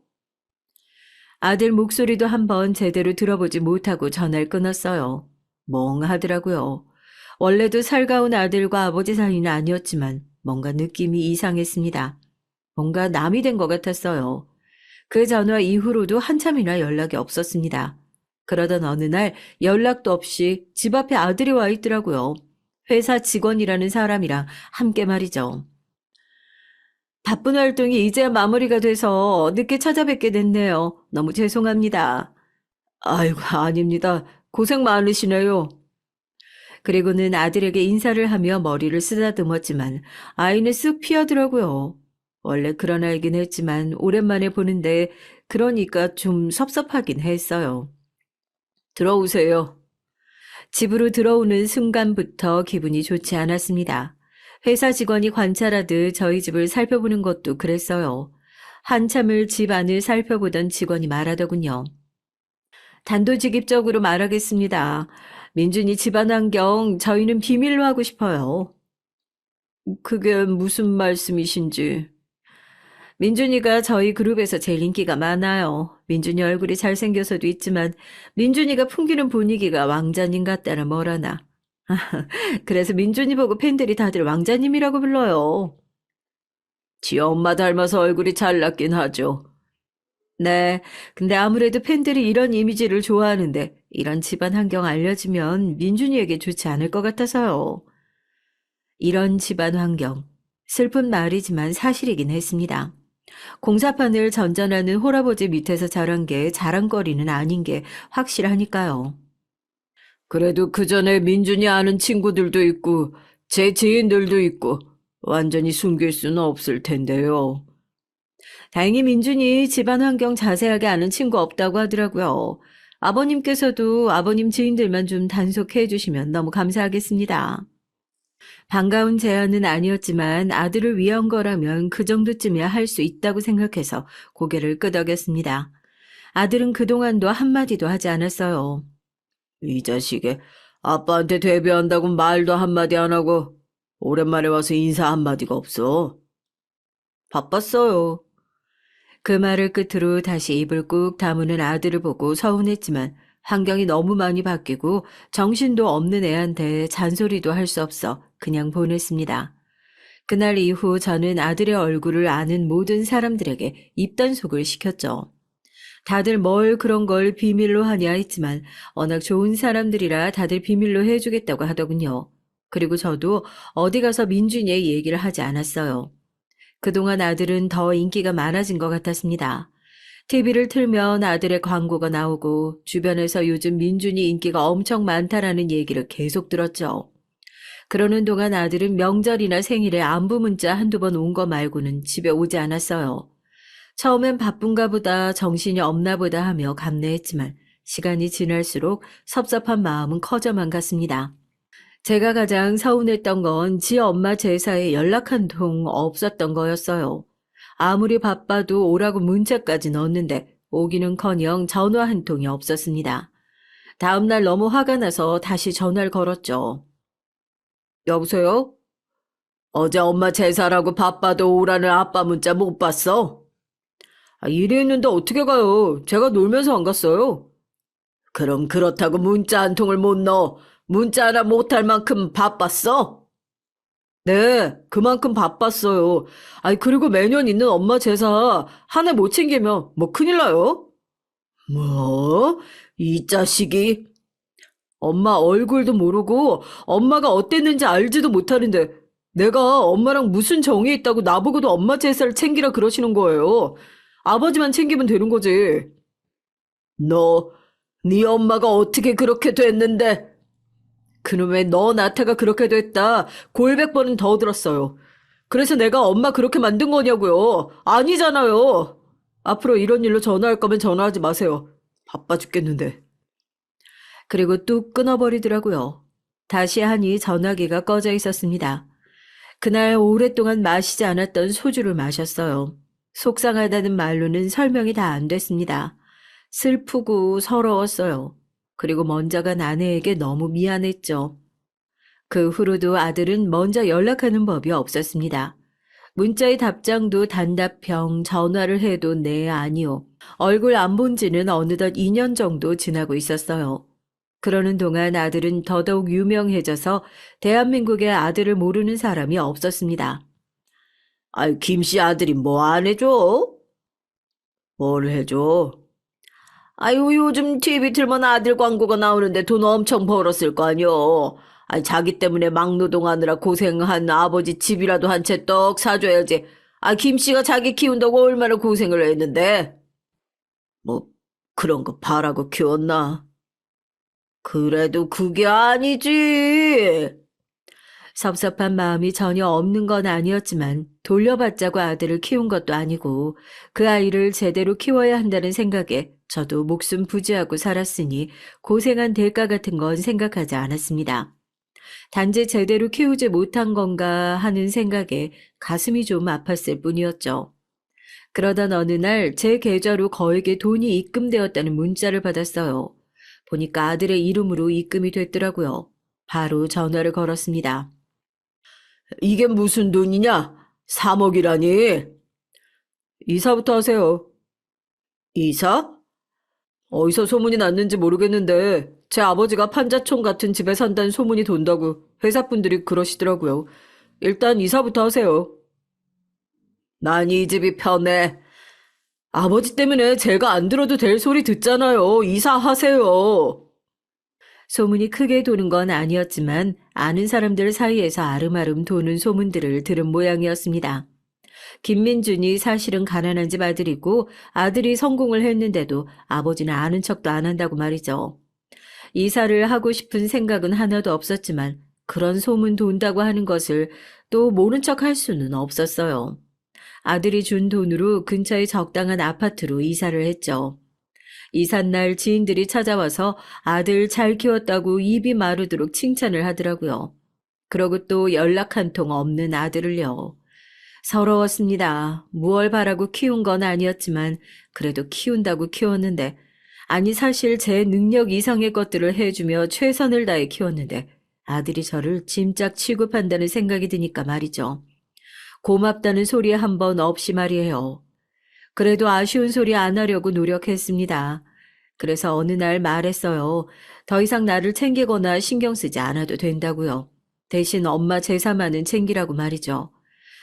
아들 목소리도 한번 제대로 들어보지 못하고 전화를 끊었어요. 멍하더라고요. 원래도 살가운 아들과 아버지 사이는 아니었지만 뭔가 느낌이 이상했습니다. 뭔가 남이 된 것 같았어요. 그 전화 이후로도 한참이나 연락이 없었습니다. 그러던 어느 날 연락도 없이 집 앞에 아들이 와 있더라고요. 회사 직원이라는 사람이랑 함께 말이죠. 바쁜 활동이 이제야 마무리가 돼서 늦게 찾아뵙게 됐네요. 너무 죄송합니다. 아이고, 아닙니다. 고생 많으시네요. 그리고는 아들에게 인사를 하며 머리를 쓰다듬었지만 아이는 쓱 피하더라고요. 원래 그런 아이긴 했지만 오랜만에 보는데 그러니까 좀 섭섭하긴 했어요. 들어오세요. 집으로 들어오는 순간부터 기분이 좋지 않았습니다. 회사 직원이 관찰하듯 저희 집을 살펴보는 것도 그랬어요. 한참을 집 안을 살펴보던 직원이 말하더군요. 단도직입적으로 말하겠습니다. 민준이 집안 환경 저희는 비밀로 하고 싶어요. 그게 무슨 말씀이신지. 민준이가 저희 그룹에서 제일 인기가 많아요. 민준이 얼굴이 잘생겨서도 있지만 민준이가 풍기는 분위기가 왕자님 같다나 뭐라나. 그래서 민준이 보고 팬들이 다들 왕자님이라고 불러요. 지 엄마 닮아서 얼굴이 잘났긴 하죠. 네, 근데 아무래도 팬들이 이런 이미지를 좋아하는데 이런 집안 환경 알려지면 민준이에게 좋지 않을 것 같아서요. 이런 집안 환경. 슬픈 말이지만 사실이긴 했습니다. 공사판을 전전하는 홀아버지 밑에서 자란 게 자랑거리는 아닌 게 확실하니까요. 그래도 그 전에 민준이 아는 친구들도 있고 제 지인들도 있고 완전히 숨길 수는 없을 텐데요. 다행히 민준이 집안 환경 자세하게 아는 친구 없다고 하더라고요. 아버님께서도 아버님 지인들만 좀 단속해 주시면 너무 감사하겠습니다. 반가운 제안은 아니었지만 아들을 위한 거라면 그 정도쯤이야 할 수 있다고 생각해서 고개를 끄덕였습니다. 아들은 그동안도 한마디도 하지 않았어요. 이 자식이 아빠한테 데뷔한다고 말도 한마디 안 하고 오랜만에 와서 인사 한마디가 없어. 바빴어요. 그 말을 끝으로 다시 입을 꾹 다무는 아들을 보고 서운했지만 환경이 너무 많이 바뀌고 정신도 없는 애한테 잔소리도 할 수 없어 그냥 보냈습니다. 그날 이후 저는 아들의 얼굴을 아는 모든 사람들에게 입단속을 시켰죠. 다들 뭘 그런 걸 비밀로 하냐 했지만 워낙 좋은 사람들이라 다들 비밀로 해주겠다고 하더군요. 그리고 저도 어디 가서 민준이의 얘기를 하지 않았어요. 그동안 아들은 더 인기가 많아진 것 같았습니다. TV를 틀면 아들의 광고가 나오고 주변에서 요즘 민준이 인기가 엄청 많다라는 얘기를 계속 들었죠. 그러는 동안 아들은 명절이나 생일에 안부 문자 한두 번 온 거 말고는 집에 오지 않았어요. 처음엔 바쁜가 보다 정신이 없나 보다 하며 감내했지만 시간이 지날수록 섭섭한 마음은 커져만 갔습니다. 제가 가장 서운했던 건 지 엄마 제사에 연락 한 통 없었던 거였어요. 아무리 바빠도 오라고 문자까지 넣었는데 오기는커녕 전화 한 통이 없었습니다. 다음날 너무 화가 나서 다시 전화를 걸었죠. 여보세요? 어제 엄마 제사라고 바빠도 오라는 아빠 문자 못 봤어? 일이 있는데 어떻게 가요? 제가 놀면서 안 갔어요. 그럼 그렇다고 문자 한 통을 못 넣어. 문자 하나 못할 만큼 바빴어? 네, 그만큼 바빴어요. 그리고 매년 있는 엄마 제사 한 해 못 챙기면 뭐 큰일 나요? 뭐? 이 자식이? 엄마 얼굴도 모르고 엄마가 어땠는지 알지도 못하는데 내가 엄마랑 무슨 정이 있다고 나보고도 엄마 제사를 챙기라 그러시는 거예요. 아버지만 챙기면 되는 거지. 너, 네 엄마가 어떻게 그렇게 됐는데? 그놈의 너 나태가 그렇게 됐다. 골백 번은 더 들었어요. 그래서 내가 엄마 그렇게 만든 거냐고요. 아니잖아요. 앞으로 이런 일로 전화할 거면 전화하지 마세요. 바빠 죽겠는데. 그리고 뚝 끊어버리더라고요. 다시 하니 전화기가 꺼져 있었습니다. 그날 오랫동안 마시지 않았던 소주를 마셨어요. 속상하다는 말로는 설명이 다 안 됐습니다. 슬프고 서러웠어요. 그리고 먼저 간 아내에게 너무 미안했죠. 그 후로도 아들은 먼저 연락하는 법이 없었습니다. 문자의 답장도 단답형, 전화를 해도 네, 아니요. 얼굴 안 본 지는 어느덧 2년 정도 지나고 있었어요. 그러는 동안 아들은 더더욱 유명해져서 대한민국에 아들을 모르는 사람이 없었습니다. 아이, 김씨 아들이 뭐 안 해줘? 뭘 해줘? 아유, 요즘 TV 틀면 아들 광고가 나오는데 돈 엄청 벌었을 거 아니여. 아니, 자기 때문에 막노동하느라 고생한 아버지 집이라도 한 채 떡 사줘야지. 아, 김씨가 자기 키운다고 얼마나 고생을 했는데. 뭐, 그런 거 바라고 키웠나? 그래도 그게 아니지. 섭섭한 마음이 전혀 없는 건 아니었지만 돌려받자고 아들을 키운 것도 아니고 그 아이를 제대로 키워야 한다는 생각에 저도 목숨 부지하고 살았으니 고생한 대가 같은 건 생각하지 않았습니다. 단지 제대로 키우지 못한 건가 하는 생각에 가슴이 좀 아팠을 뿐이었죠. 그러던 어느 날 제 계좌로 거액의 돈이 입금되었다는 문자를 받았어요. 보니까 아들의 이름으로 입금이 됐더라고요. 바로 전화를 걸었습니다. 이게 무슨 돈이냐? 3억이라니? 이사부터 하세요. 이사? 어디서 소문이 났는지 모르겠는데 제 아버지가 판자촌 같은 집에 산다는 소문이 돈다고 회사분들이 그러시더라고요. 일단 이사부터 하세요. 난 이 집이 편해. 아버지 때문에 제가 안 들어도 될 소리 듣잖아요. 이사하세요. 소문이 크게 도는 건 아니었지만 아는 사람들 사이에서 아름아름 도는 소문들을 들은 모양이었습니다. 김민준이 사실은 가난한 집 아들이고 아들이 성공을 했는데도 아버지는 아는 척도 안 한다고 말이죠. 이사를 하고 싶은 생각은 하나도 없었지만 그런 소문 돈다고 하는 것을 또 모른 척 할 수는 없었어요. 아들이 준 돈으로 근처에 적당한 아파트로 이사를 했죠. 이삿날 지인들이 찾아와서 아들 잘 키웠다고 입이 마르도록 칭찬을 하더라고요. 그러고 또 연락 한 통 없는 아들을요. 서러웠습니다. 무얼 바라고 키운 건 아니었지만 그래도 키운다고 키웠는데 아니 사실 제 능력 이상의 것들을 해주며 최선을 다해 키웠는데 아들이 저를 짐짝 취급한다는 생각이 드니까 말이죠. 고맙다는 소리 한 번 없이 말이에요. 그래도 아쉬운 소리 안 하려고 노력했습니다. 그래서 어느 날 말했어요. 더 이상 나를 챙기거나 신경 쓰지 않아도 된다고요. 대신 엄마 제사만은 챙기라고 말이죠.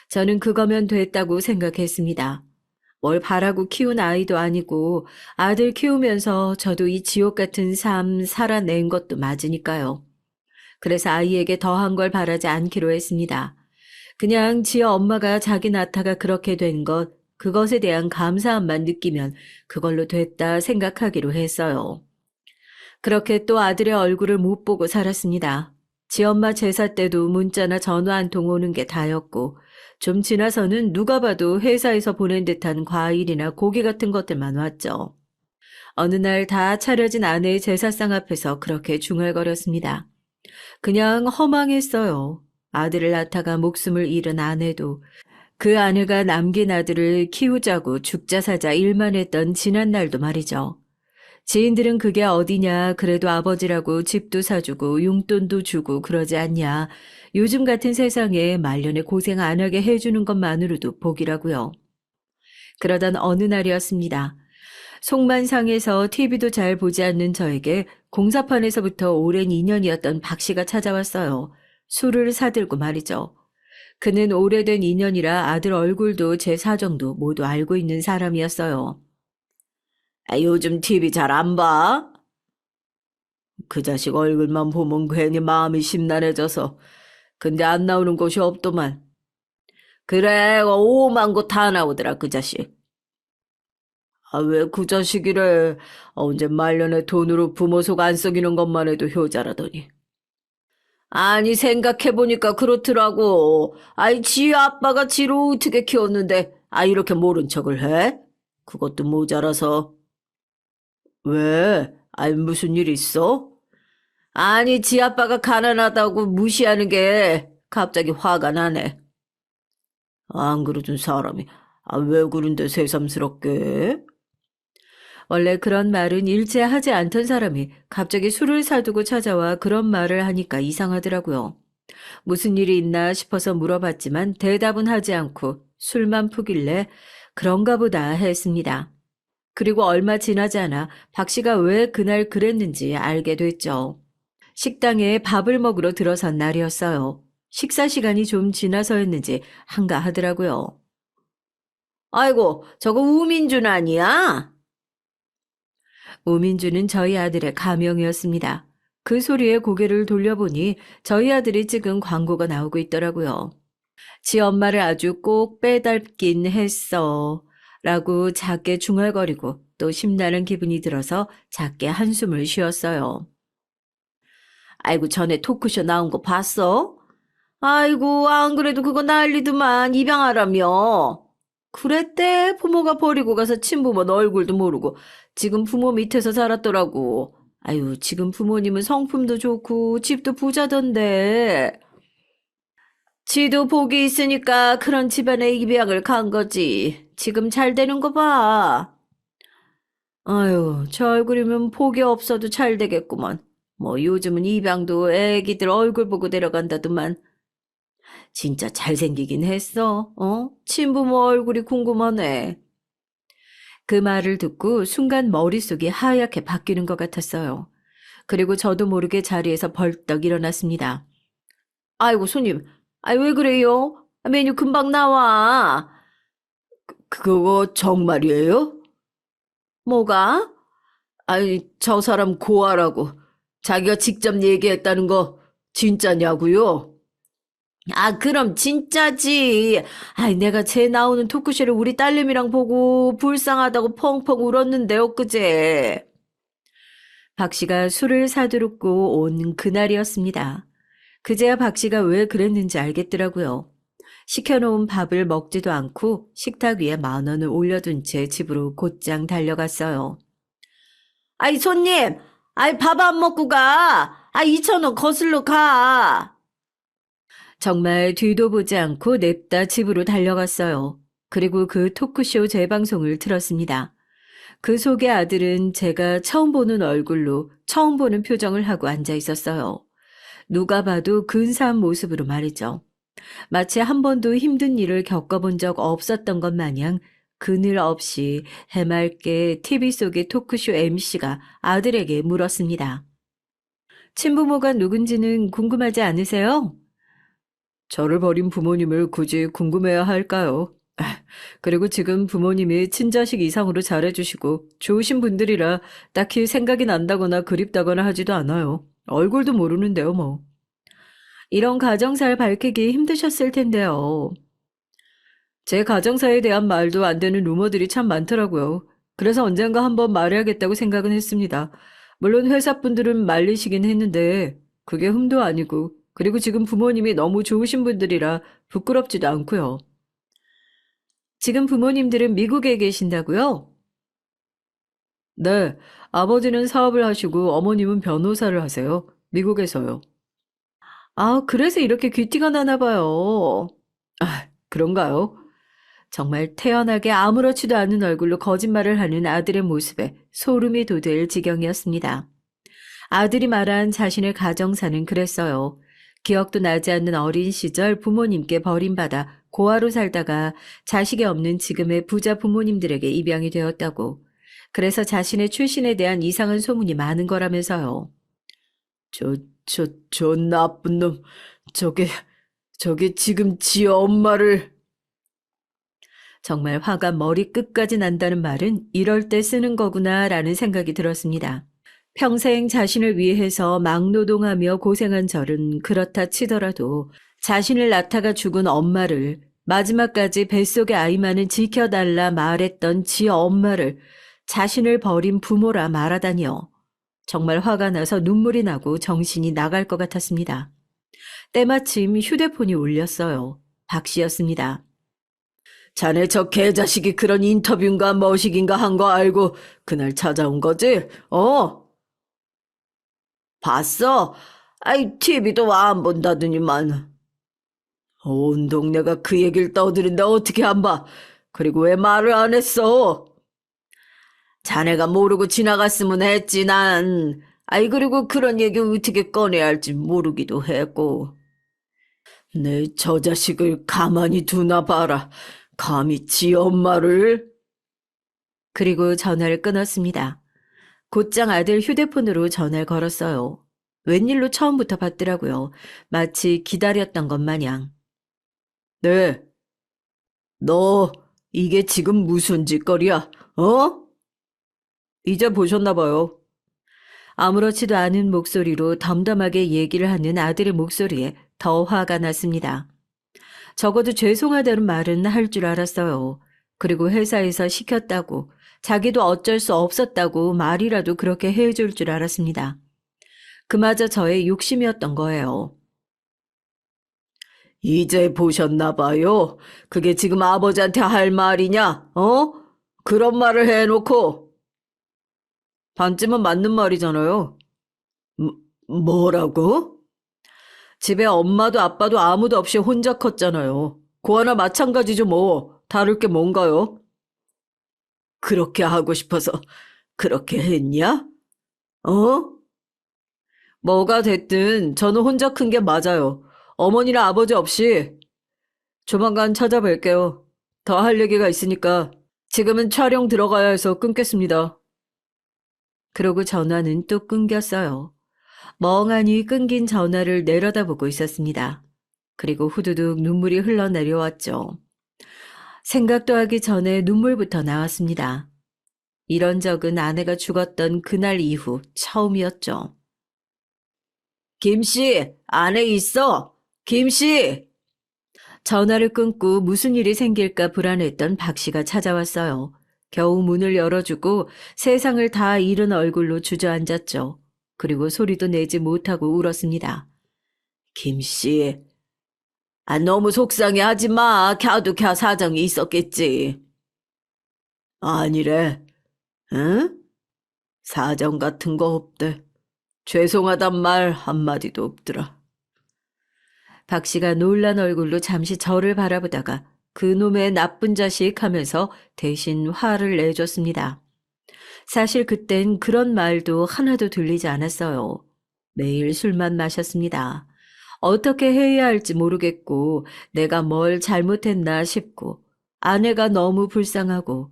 저는 그거면 됐다고 생각했습니다. 뭘 바라고 키운 아이도 아니고 아들 키우면서 저도 이 지옥 같은 삶 살아낸 것도 맞으니까요. 그래서 아이에게 더한 걸 바라지 않기로 했습니다. 그냥 지어 엄마가 자기 낳다가 그렇게 된 것, 그것에 대한 감사함만 느끼면 그걸로 됐다 생각하기로 했어요. 그렇게 또 아들의 얼굴을 못 보고 살았습니다. 지엄마 제사 때도 문자나 전화 한 통 오는 게 다였고 좀 지나서는 누가 봐도 회사에서 보낸 듯한 과일이나 고기 같은 것들만 왔죠. 어느 날 다 차려진 아내의 제사상 앞에서 그렇게 중얼거렸습니다. 그냥 허망했어요. 아들을 낳다가 목숨을 잃은 아내도 그 아내가 남긴 아들을 키우자고 죽자 사자 일만 했던 지난 날도 말이죠. 지인들은 그게 어디냐, 그래도 아버지라고 집도 사주고 용돈도 주고 그러지 않냐. 요즘 같은 세상에 말년에 고생 안 하게 해주는 것만으로도 복이라고요. 그러던 어느 날이었습니다. 속만상에서 TV도 잘 보지 않는 저에게 공사판에서부터 오랜 인연이었던 박 씨가 찾아왔어요. 술을 사들고 말이죠. 그는 오래된 인연이라 아들 얼굴도 제 사정도 모두 알고 있는 사람이었어요. 아, 요즘 TV 잘 안 봐? 그 자식 얼굴만 보면 괜히 마음이 심란해져서. 근데 안 나오는 곳이 없더만. 그래, 오만 곳 다 나오더라, 그 자식. 아, 왜 그 자식이래. 언제 말년에 돈으로 부모 속 안 썩이는 것만 해도 효자라더니. 아니, 생각해보니까 그렇더라고. 아이, 지 아빠가 지를 어떻게 키웠는데, 아, 이렇게 모른 척을 해? 그것도 모자라서. 왜? 아이, 무슨 일 있어? 아니, 지 아빠가 가난하다고 무시하는 게 갑자기 화가 나네. 안 그러던 사람이, 아, 왜 그런데 새삼스럽게? 원래 그런 말은 일체 하지 않던 사람이 갑자기 술을 사두고 찾아와 그런 말을 하니까 이상하더라고요. 무슨 일이 있나 싶어서 물어봤지만 대답은 하지 않고 술만 푸길래 그런가 보다 했습니다. 그리고 얼마 지나지 않아 박 씨가 왜 그날 그랬는지 알게 됐죠. 식당에 밥을 먹으러 들어선 날이었어요. 식사 시간이 좀 지나서였는지 한가하더라고요. 아이고, 저거 우민준 아니야? 우민주는 저희 아들의 가명이었습니다. 그 소리에 고개를 돌려보니 저희 아들이 찍은 광고가 나오고 있더라고요. 지 엄마를 아주 꼭 빼닮긴 했어. 라고 작게 중얼거리고 또 심란한 기분이 들어서 작게 한숨을 쉬었어요. 아이고, 전에 토크쇼 나온 거 봤어? 아이고, 안 그래도 그거 난리더만 입양하라며. 그랬대. 부모가 버리고 가서 친부모 얼굴도 모르고 지금 부모 밑에서 살았더라고. 아유, 지금 부모님은 성품도 좋고 집도 부자던데. 지도 복이 있으니까 그런 집안에 입양을 간 거지. 지금 잘 되는 거 봐. 아유, 저 얼굴이면 복이 없어도 잘 되겠구먼. 뭐 요즘은 입양도 애기들 얼굴 보고 데려간다더만. 진짜 잘생기긴 했어. 어? 친부모 얼굴이 궁금하네. 그 말을 듣고 순간 머릿속이 하얗게 바뀌는 것 같았어요. 그리고 저도 모르게 자리에서 벌떡 일어났습니다. 아이고, 손님. 아이, 왜 그래요? 메뉴 금방 나와. 그거 정말이에요? 뭐가? 아니, 저 사람 고아라고. 자기가 직접 얘기했다는 거 진짜냐고요? 아, 그럼 진짜지. 아이, 내가 쟤 나오는 토크쇼를 우리 딸내미랑 보고 불쌍하다고 펑펑 울었는데, 엊그제. 박 씨가 술을 사두르고 온 그날이었습니다. 그제야 박 씨가 왜 그랬는지 알겠더라고요. 시켜놓은 밥을 먹지도 않고 식탁 위에 10,000원을 올려둔 채 집으로 곧장 달려갔어요. 아이, 손님! 아이, 밥 안 먹고 가! 아, 2,000원 거슬러 가! 정말 뒤도 보지 않고 냅다 집으로 달려갔어요. 그리고 그 토크쇼 재방송을 틀었습니다. 그 속의 아들은 제가 처음 보는 얼굴로 처음 보는 표정을 하고 앉아 있었어요. 누가 봐도 근사한 모습으로 말이죠. 마치 한 번도 힘든 일을 겪어본 적 없었던 것 마냥 그늘 없이 해맑게 TV 속의 토크쇼 MC가 아들에게 물었습니다. 친부모가 누군지는 궁금하지 않으세요? 저를 버린 부모님을 굳이 궁금해야 할까요? 그리고 지금 부모님이 친자식 이상으로 잘해주시고 좋으신 분들이라 딱히 생각이 난다거나 그립다거나 하지도 않아요. 얼굴도 모르는데요, 뭐. 이런 가정사를 밝히기 힘드셨을 텐데요. 제 가정사에 대한 말도 안 되는 루머들이 참 많더라고요. 그래서 언젠가 한번 말해야겠다고 생각은 했습니다. 물론 회사분들은 말리시긴 했는데 그게 흠도 아니고 그리고 지금 부모님이 너무 좋으신 분들이라 부끄럽지도 않고요. 지금 부모님들은 미국에 계신다고요? 네, 아버지는 사업을 하시고 어머님은 변호사를 하세요. 미국에서요. 아, 그래서 이렇게 귀티가 나나 봐요. 아, 그런가요? 정말 태연하게 아무렇지도 않은 얼굴로 거짓말을 하는 아들의 모습에 소름이 돋을 지경이었습니다. 아들이 말한 자신의 가정사는 그랬어요. 기억도 나지 않는 어린 시절 부모님께 버림받아 고아로 살다가 자식이 없는 지금의 부자 부모님들에게 입양이 되었다고. 그래서 자신의 출신에 대한 이상한 소문이 많은 거라면서요. 저 나쁜 놈. 저게 지금 지 엄마를. 정말 화가 머리끝까지 난다는 말은 이럴 때 쓰는 거구나라는 생각이 들었습니다. 평생 자신을 위해서 막노동하며 고생한 절은 그렇다 치더라도 자신을 낳다가 죽은 엄마를 마지막까지 뱃속의 아이만은 지켜달라 말했던 지 엄마를 자신을 버린 부모라 말하다니요. 정말 화가 나서 눈물이 나고 정신이 나갈 것 같았습니다. 때마침 휴대폰이 울렸어요. 박 씨였습니다. 자네 저 개자식이 그런 인터뷰인가 뭐식인가 한 거 알고 그날 찾아온 거지? 봤어? 아이, TV도 안 본다더니만. 온 동네가 그 얘기를 떠드는데 어떻게 안 봐? 그리고 왜 말을 안 했어? 자네가 모르고 지나갔으면 했지, 난. 아이, 그리고 그런 얘기 어떻게 꺼내야 할지 모르기도 했고. 내 저 자식을 가만히 두나 봐라. 감히 지 엄마를. 그리고 전화를 끊었습니다. 곧장 아들 휴대폰으로 전화를 걸었어요. 웬일로 처음부터 받더라고요. 마치 기다렸던 것 마냥. 네, 너 이게 지금 무슨 짓거리야? 어? 이제 보셨나 봐요. 아무렇지도 않은 목소리로 덤덤하게 얘기를 하는 아들의 목소리에 더 화가 났습니다. 적어도 죄송하다는 말은 할 줄 알았어요. 그리고 회사에서 시켰다고, 자기도 어쩔 수 없었다고 말이라도 그렇게 해줄 줄 알았습니다. 그마저 저의 욕심이었던 거예요. 이제 보셨나 봐요. 그게 지금 아버지한테 할 말이냐? 어? 그런 말을 해놓고. 반쯤은 맞는 말이잖아요. 뭐라고? 집에 엄마도 아빠도 아무도 없이 혼자 컸잖아요. 고아나 마찬가지죠 뭐. 다를 게 뭔가요? 그렇게 하고 싶어서 그렇게 했냐? 어? 뭐가 됐든 저는 혼자 큰 게 맞아요. 어머니나 아버지 없이. 조만간 찾아뵐게요. 더 할 얘기가 있으니까 지금은 촬영 들어가야 해서 끊겠습니다. 그러고 전화는 또 끊겼어요. 멍하니 끊긴 전화를 내려다보고 있었습니다. 그리고 후두둑 눈물이 흘러내려왔죠. 생각도 하기 전에 눈물부터 나왔습니다. 이런 적은 아내가 죽었던 그날 이후 처음이었죠. 김씨, 안에 있어! 김씨! 전화를 끊고 무슨 일이 생길까 불안했던 박 씨가 찾아왔어요. 겨우 문을 열어주고 세상을 다 잃은 얼굴로 주저앉았죠. 그리고 소리도 내지 못하고 울었습니다. 김씨, 너무 속상해 하지 마. 캬도 사정이 있었겠지. 아니래. 응? 사정 같은 거 없대. 죄송하단 말 한마디도 없더라. 박 씨가 놀란 얼굴로 잠시 저를 바라보다가 그놈의 나쁜 자식 하면서 대신 화를 내줬습니다. 사실 그땐 그런 말도 하나도 들리지 않았어요. 매일 술만 마셨습니다. 어떻게 해야 할지 모르겠고 내가 뭘 잘못했나 싶고 아내가 너무 불쌍하고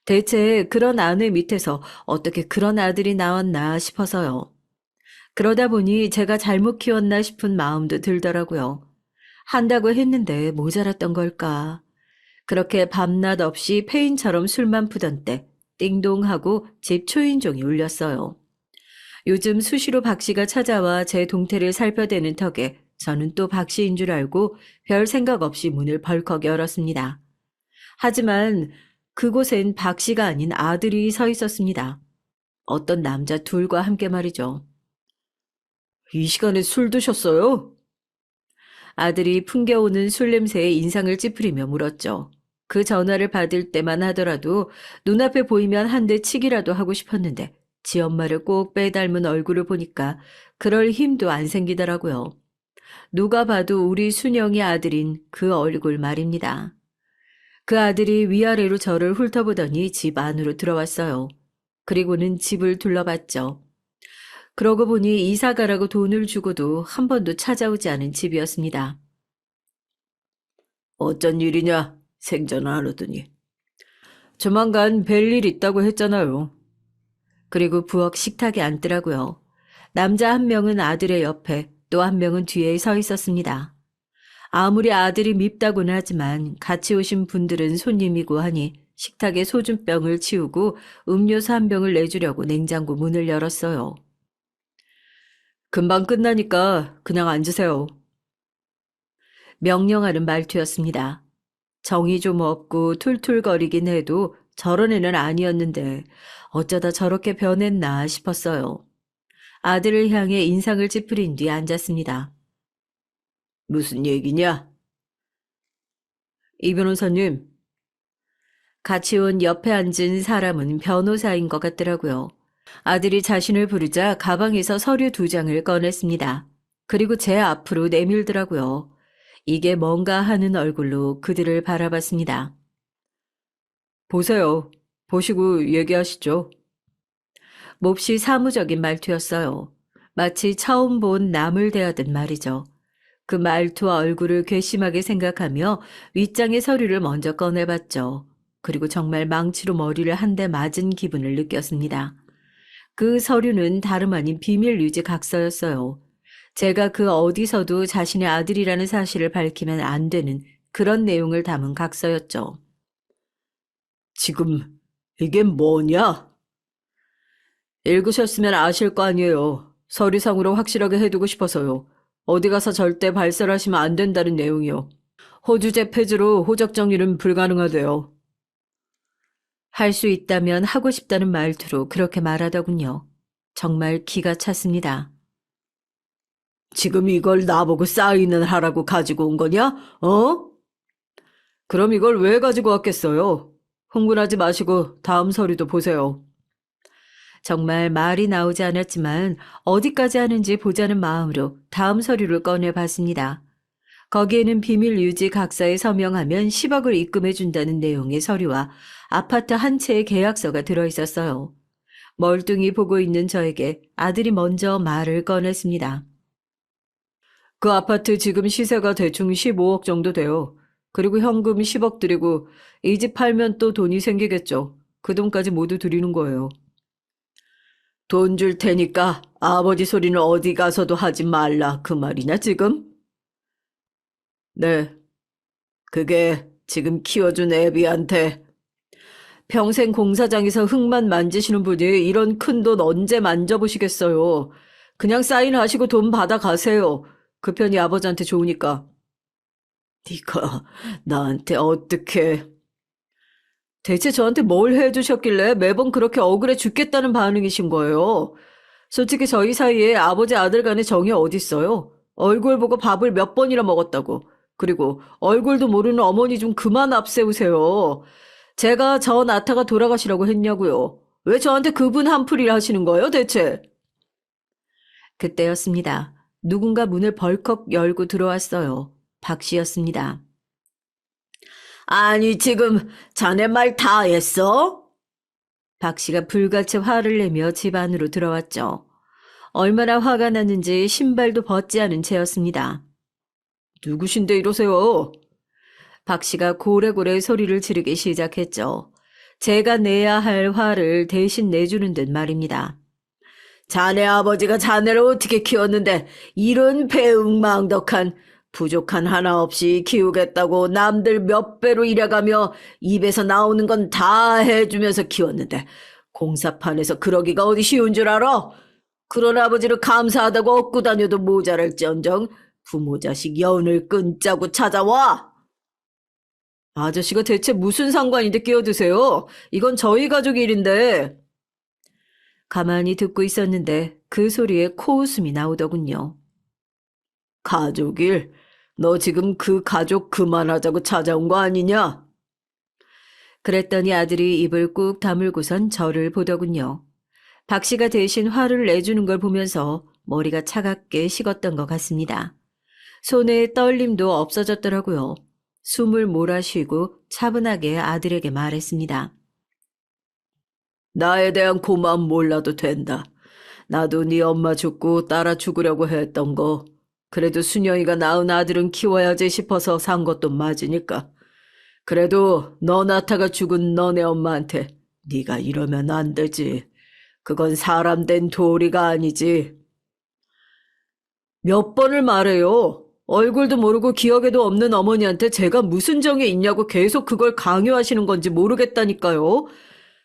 대체 그런 아내 밑에서 어떻게 그런 아들이 나왔나 싶어서요. 그러다 보니 제가 잘못 키웠나 싶은 마음도 들더라고요. 한다고 했는데 모자랐던 걸까? 그렇게 밤낮 없이 페인처럼 술만 푸던 때 띵동하고 집 초인종이 울렸어요. 요즘 수시로 박 씨가 찾아와 제 동태를 살펴대는 턱에 저는 또 박 씨인 줄 알고 별 생각 없이 문을 벌컥 열었습니다. 하지만 그곳엔 박 씨가 아닌 아들이 서 있었습니다. 어떤 남자 둘과 함께 말이죠. 이 시간에 술 드셨어요? 아들이 풍겨오는 술 냄새에 인상을 찌푸리며 물었죠. 그 전화를 받을 때만 하더라도 눈앞에 보이면 한 대 치기라도 하고 싶었는데 지 엄마를 꼭 빼닮은 얼굴을 보니까 그럴 힘도 안 생기더라고요. 누가 봐도 우리 순영이 아들인 그 얼굴 말입니다. 그 아들이 위아래로 저를 훑어보더니 집 안으로 들어왔어요. 그리고는 집을 둘러봤죠. 그러고 보니 이사 가라고 돈을 주고도 한 번도 찾아오지 않은 집이었습니다. 어쩐 일이냐? 생전 안 하더니. 조만간 뵐일 있다고 했잖아요. 그리고 부엌 식탁에 앉더라고요. 남자 한 명은 아들의 옆에 또 한 명은 뒤에 서 있었습니다. 아무리 아들이 밉다고는 하지만 같이 오신 분들은 손님이고 하니 식탁에 소주병을 치우고 음료수 한 병을 내주려고 냉장고 문을 열었어요. 금방 끝나니까 그냥 앉으세요. 명령하는 말투였습니다. 정이 좀 없고 툴툴거리긴 해도 저런 애는 아니었는데 어쩌다 저렇게 변했나 싶었어요. 아들을 향해 인상을 찌푸린 뒤 앉았습니다. 무슨 얘기냐? 이 변호사님. 같이 온 옆에 앉은 사람은 변호사인 것 같더라고요. 아들이 자신을 부르자 가방에서 서류 2장을 꺼냈습니다. 그리고 제 앞으로 내밀더라고요. 이게 뭔가 하는 얼굴로 그들을 바라봤습니다. 보세요. 보시고 얘기하시죠. 몹시 사무적인 말투였어요. 마치 처음 본 남을 대하듯 말이죠. 그 말투와 얼굴을 괘씸하게 생각하며 윗장의 서류를 먼저 꺼내봤죠. 그리고 정말 망치로 머리를 한 대 맞은 기분을 느꼈습니다. 그 서류는 다름 아닌 비밀 유지 각서였어요. 제가 그 어디서도 자신의 아들이라는 사실을 밝히면 안 되는 그런 내용을 담은 각서였죠. 지금 이게 뭐냐? 읽으셨으면 아실 거 아니에요. 서류상으로 확실하게 해두고 싶어서요. 어디 가서 절대 발설하시면 안 된다는 내용이요. 호주제 폐지로 호적 정리는 불가능하대요. 할 수 있다면 하고 싶다는 말투로 그렇게 말하더군요. 정말 기가 찼습니다. 지금 이걸 나보고 사인을 하라고 가지고 온 거냐? 어? 그럼 이걸 왜 가지고 왔겠어요? 흥분하지 마시고 다음 서류도 보세요. 정말 말이 나오지 않았지만 어디까지 하는지 보자는 마음으로 다음 서류를 꺼내봤습니다. 거기에는 비밀 유지 각서에 서명하면 10억을 입금해준다는 내용의 서류와 아파트 한 채의 계약서가 들어있었어요. 멀뚱히 보고 있는 저에게 아들이 먼저 말을 꺼냈습니다. 그 아파트 지금 시세가 대충 15억 정도 돼요. 그리고 현금 10억 드리고 이 집 팔면 또 돈이 생기겠죠. 그 돈까지 모두 드리는 거예요. 돈 줄 테니까 아버지 소리는 어디 가서도 하지 말라 그 말이냐 지금? 네. 그게 지금 키워준 애비한테 평생 공사장에서 흙만 만지시는 분이 이런 큰 돈 언제 만져보시겠어요. 그냥 사인하시고 돈 받아가세요. 그 편이 아버지한테 좋으니까. 네가 나한테 어떻게... 대체 저한테 뭘 해주셨길래 매번 그렇게 억울해 죽겠다는 반응이신 거예요. 솔직히 저희 사이에 아버지 아들 간의 정이 어딨어요. 얼굴 보고 밥을 몇 번이나 먹었다고. 그리고 얼굴도 모르는 어머니 좀 그만 앞세우세요. 제가 저 나타가 돌아가시라고 했냐고요. 왜 저한테 그분 한풀이를 하시는 거예요 대체? 그때였습니다. 누군가 문을 벌컥 열고 들어왔어요. 박 씨였습니다. 아니 지금 자네 말 다 했어? 박 씨가 불같이 화를 내며 집 안으로 들어왔죠. 얼마나 화가 났는지 신발도 벗지 않은 채였습니다. 누구신데 이러세요? 박 씨가 고래고래 소리를 지르기 시작했죠. 제가 내야 할 화를 대신 내주는 듯 말입니다. 자네 아버지가 자네를 어떻게 키웠는데 이런 배응망덕한 부족한 하나 없이 키우겠다고 남들 몇 배로 일해가며 입에서 나오는 건 다 해주면서 키웠는데 공사판에서 그러기가 어디 쉬운 줄 알아? 그런 아버지를 감사하다고 얻고 다녀도 모자랄지언정 부모 자식 연을 끊자고 찾아와. 아저씨가 대체 무슨 상관인데 끼어드세요? 이건 저희 가족 일인데. 가만히 듣고 있었는데 그 소리에 코웃음이 나오더군요. 가족 일? 너 지금 그 가족 그만하자고 찾아온 거 아니냐? 그랬더니 아들이 입을 꾹 다물고선 저를 보더군요. 박 씨가 대신 화를 내주는 걸 보면서 머리가 차갑게 식었던 것 같습니다. 손에 떨림도 없어졌더라고요. 숨을 몰아쉬고 차분하게 아들에게 말했습니다. 나에 대한 고마움 몰라도 된다. 나도 네 엄마 죽고 따라 죽으려고 했던 거. 그래도 순영이가 낳은 아들은 키워야지 싶어서 산 것도 맞으니까. 그래도 너 나타가 죽은 너네 엄마한테 네가 이러면 안 되지. 그건 사람 된 도리가 아니지. 몇 번을 말해요. 얼굴도 모르고 기억에도 없는 어머니한테 제가 무슨 정이 있냐고 계속 그걸 강요하시는 건지 모르겠다니까요.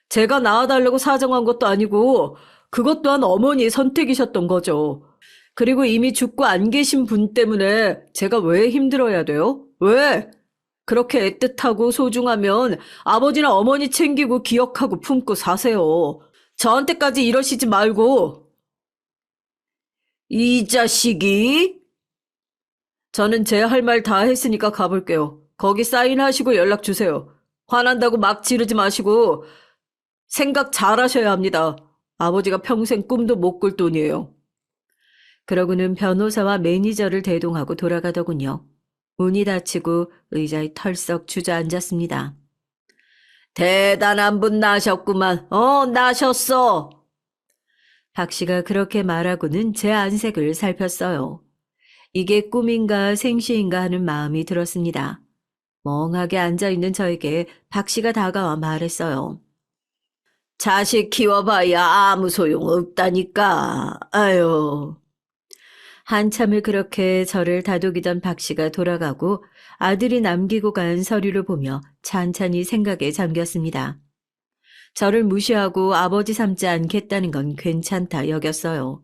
제가 낳아달라고 사정한 것도 아니고 그것 또한 어머니의 선택이셨던 거죠. 그리고 이미 죽고 안 계신 분 때문에 제가 왜 힘들어야 돼요? 왜? 그렇게 애틋하고 소중하면 아버지나 어머니 챙기고 기억하고 품고 사세요. 저한테까지 이러시지 말고. 이 자식이? 저는 제 할 말 다 했으니까 가볼게요. 거기 사인하시고 연락 주세요. 화난다고 막 지르지 마시고 생각 잘 하셔야 합니다. 아버지가 평생 꿈도 못 꿀 돈이에요. 그러고는 변호사와 매니저를 대동하고 돌아가더군요. 문이 닫히고 의자에 털썩 주저앉았습니다. 대단한 분 나셨구만. 나셨어. 박 씨가 그렇게 말하고는 제 안색을 살폈어요. 이게 꿈인가 생시인가 하는 마음이 들었습니다. 멍하게 앉아있는 저에게 박 씨가 다가와 말했어요. 자식 키워봐야 아무 소용 없다니까. 아유. 한참을 그렇게 저를 다독이던 박 씨가 돌아가고 아들이 남기고 간 서류를 보며 찬찬히 생각에 잠겼습니다. 저를 무시하고 아버지 삼지 않겠다는 건 괜찮다 여겼어요.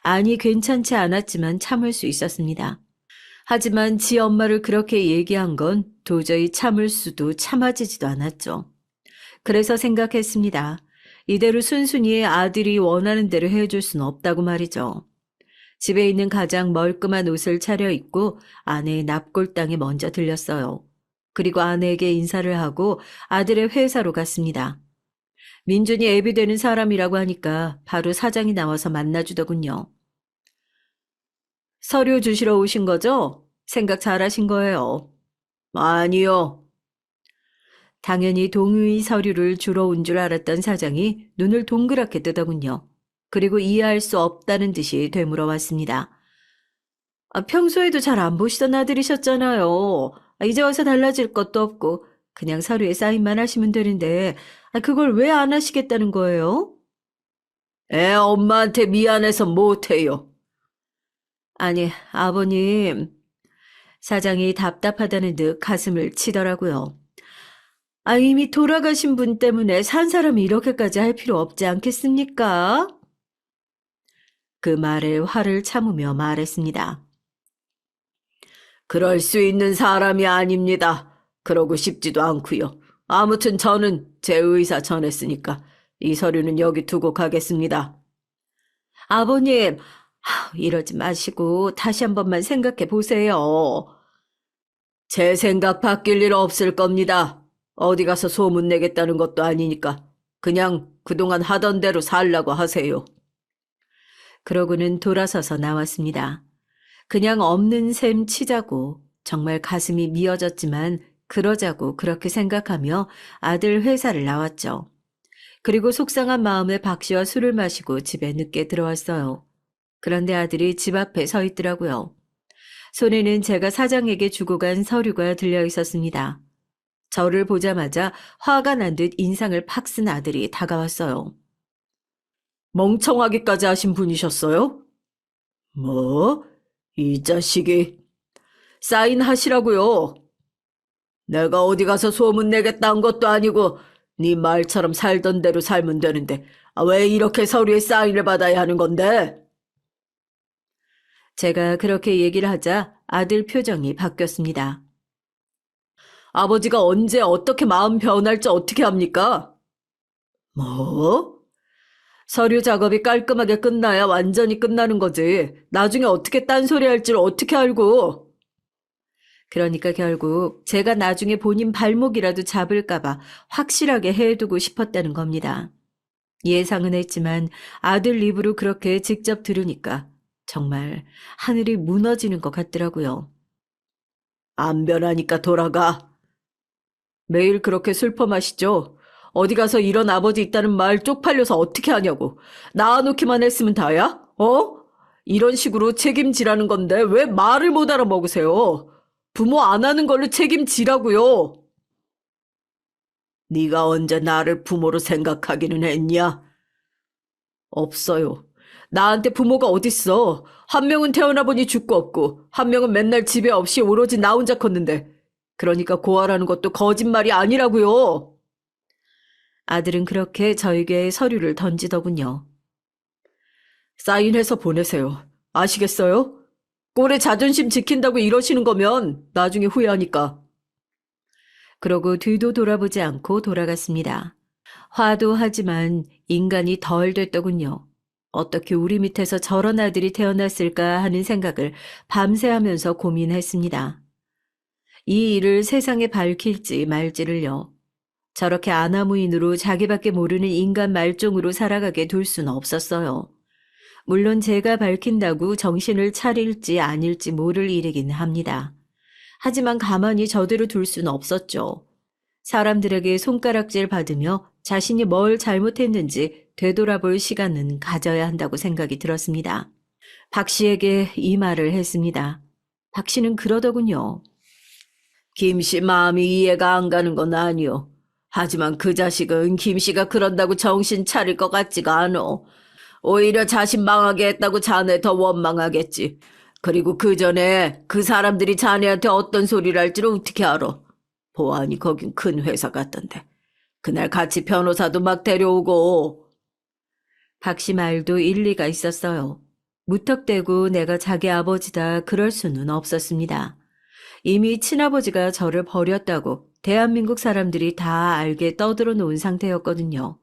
아니 괜찮지 않았지만 참을 수 있었습니다. 하지만 지 엄마를 그렇게 얘기한 건 도저히 참을 수도 참아지지도 않았죠. 그래서 생각했습니다. 이대로 순순히 아들이 원하는 대로 해줄 수는 없다고 말이죠. 집에 있는 가장 멀끔한 옷을 차려입고 아내의 납골당에 먼저 들렸어요. 그리고 아내에게 인사를 하고 아들의 회사로 갔습니다. 민준이 애비 되는 사람이라고 하니까 바로 사장이 나와서 만나주더군요. 서류 주시러 오신 거죠? 생각 잘하신 거예요. 아니요. 당연히 동의 서류를 주러 온 줄 알았던 사장이 눈을 동그랗게 뜨더군요. 그리고 이해할 수 없다는 듯이 되물어 왔습니다. 평소에도 잘 안 보시던 아들이셨잖아요. 이제 와서 달라질 것도 없고 그냥 서류에 사인만 하시면 되는데 그걸 왜 안 하시겠다는 거예요? 엄마한테 미안해서 못해요. 아니, 아버님. 사장이 답답하다는 듯 가슴을 치더라고요. 이미 돌아가신 분 때문에 산 사람이 이렇게까지 할 필요 없지 않겠습니까? 그 말에 화를 참으며 말했습니다. 그럴 수 있는 사람이 아닙니다. 그러고 싶지도 않고요. 아무튼 저는 제 의사 전했으니까 이 서류는 여기 두고 가겠습니다. 아버님, 이러지 마시고 다시 한 번만 생각해 보세요. 제 생각 바뀔 일 없을 겁니다. 어디 가서 소문 내겠다는 것도 아니니까 그냥 그동안 하던 대로 살라고 하세요. 그러고는 돌아서서 나왔습니다. 그냥 없는 셈 치자고 정말 가슴이 미어졌지만 그러자고 그렇게 생각하며 아들 회사를 나왔죠. 그리고 속상한 마음에 박 씨와 술을 마시고 집에 늦게 들어왔어요. 그런데 아들이 집 앞에 서 있더라고요. 손에는 제가 사장에게 주고 간 서류가 들려 있었습니다. 저를 보자마자 화가 난 듯 인상을 팍 쓴 아들이 다가왔어요. 멍청하기까지 하신 분이셨어요? 뭐? 이 자식이. 사인하시라고요. 내가 어디 가서 소문 내겠다는 것도 아니고 네 말처럼 살던 대로 살면 되는데 왜 이렇게 서류에 사인을 받아야 하는 건데? 제가 그렇게 얘기를 하자 아들 표정이 바뀌었습니다. 아버지가 언제 어떻게 마음 변할지 어떻게 합니까? 뭐? 서류 작업이 깔끔하게 끝나야 완전히 끝나는 거지. 나중에 어떻게 딴소리 할지를 어떻게 알고. 그러니까 결국 제가 나중에 본인 발목이라도 잡을까봐 확실하게 해두고 싶었다는 겁니다. 예상은 했지만 아들 입으로 그렇게 직접 들으니까 정말 하늘이 무너지는 것 같더라고요. 안 변하니까 돌아가. 매일 그렇게 슬퍼 마시죠? 어디 가서 이런 아버지 있다는 말 쪽팔려서 어떻게 하냐고. 낳아놓기만 했으면 다야? 이런 식으로 책임지라는 건데 왜 말을 못 알아먹으세요? 부모 안 하는 걸로 책임지라고요. 네가 언제 나를 부모로 생각하기는 했냐? 없어요. 나한테 부모가 어딨어. 한 명은 태어나 보니 죽고 없고 한 명은 맨날 집에 없이 오로지 나 혼자 컸는데 그러니까 고아라는 것도 거짓말이 아니라고요. 아들은 그렇게 저에게 서류를 던지더군요. 사인해서 보내세요. 아시겠어요? 꼴의 자존심 지킨다고 이러시는 거면 나중에 후회하니까. 그러고 뒤도 돌아보지 않고 돌아갔습니다. 화도 하지만 인간이 덜 됐더군요. 어떻게 우리 밑에서 저런 아들이 태어났을까 하는 생각을 밤새 하면서 고민했습니다. 이 일을 세상에 밝힐지 말지를요. 저렇게 아나무인으로 자기밖에 모르는 인간 말종으로 살아가게 둘 수는 없었어요. 물론 제가 밝힌다고 정신을 차릴지 아닐지 모를 일이긴 합니다. 하지만 가만히 저대로 둘 수는 없었죠. 사람들에게 손가락질 받으며 자신이 뭘 잘못했는지 되돌아볼 시간은 가져야 한다고 생각이 들었습니다. 박 씨에게 이 말을 했습니다. 박 씨는 그러더군요. 김 씨 마음이 이해가 안 가는 건 아니오. 하지만 그 자식은 김 씨가 그런다고 정신 차릴 것 같지가 않어. 오히려 자신 망하게 했다고 자네 더 원망하겠지. 그리고 그 전에 그 사람들이 자네한테 어떤 소리를 할지를 어떻게 알아? 보아하니 거긴 큰 회사 같던데. 그날 같이 변호사도 막 데려오고. 박 씨 말도 일리가 있었어요. 무턱대고 내가 자기 아버지다 그럴 수는 없었습니다. 이미 친아버지가 저를 버렸다고 대한민국 사람들이 다 알게 떠들어 놓은 상태였거든요.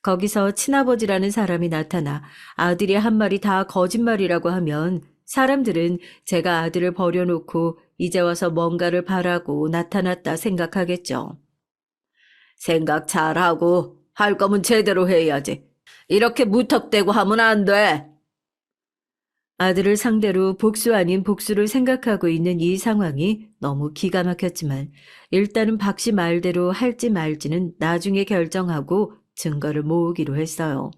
거기서 친아버지라는 사람이 나타나 아들이 한 말이 다 거짓말이라고 하면 사람들은 제가 아들을 버려놓고 이제 와서 뭔가를 바라고 나타났다 생각하겠죠. 생각 잘하고 할 거면 제대로 해야지. 이렇게 무턱대고 하면 안 돼. 아들을 상대로 복수 아닌 복수를 생각하고 있는 이 상황이 너무 기가 막혔지만 일단은 박 씨 말대로 할지 말지는 나중에 결정하고 증거를 모으기로 했어요.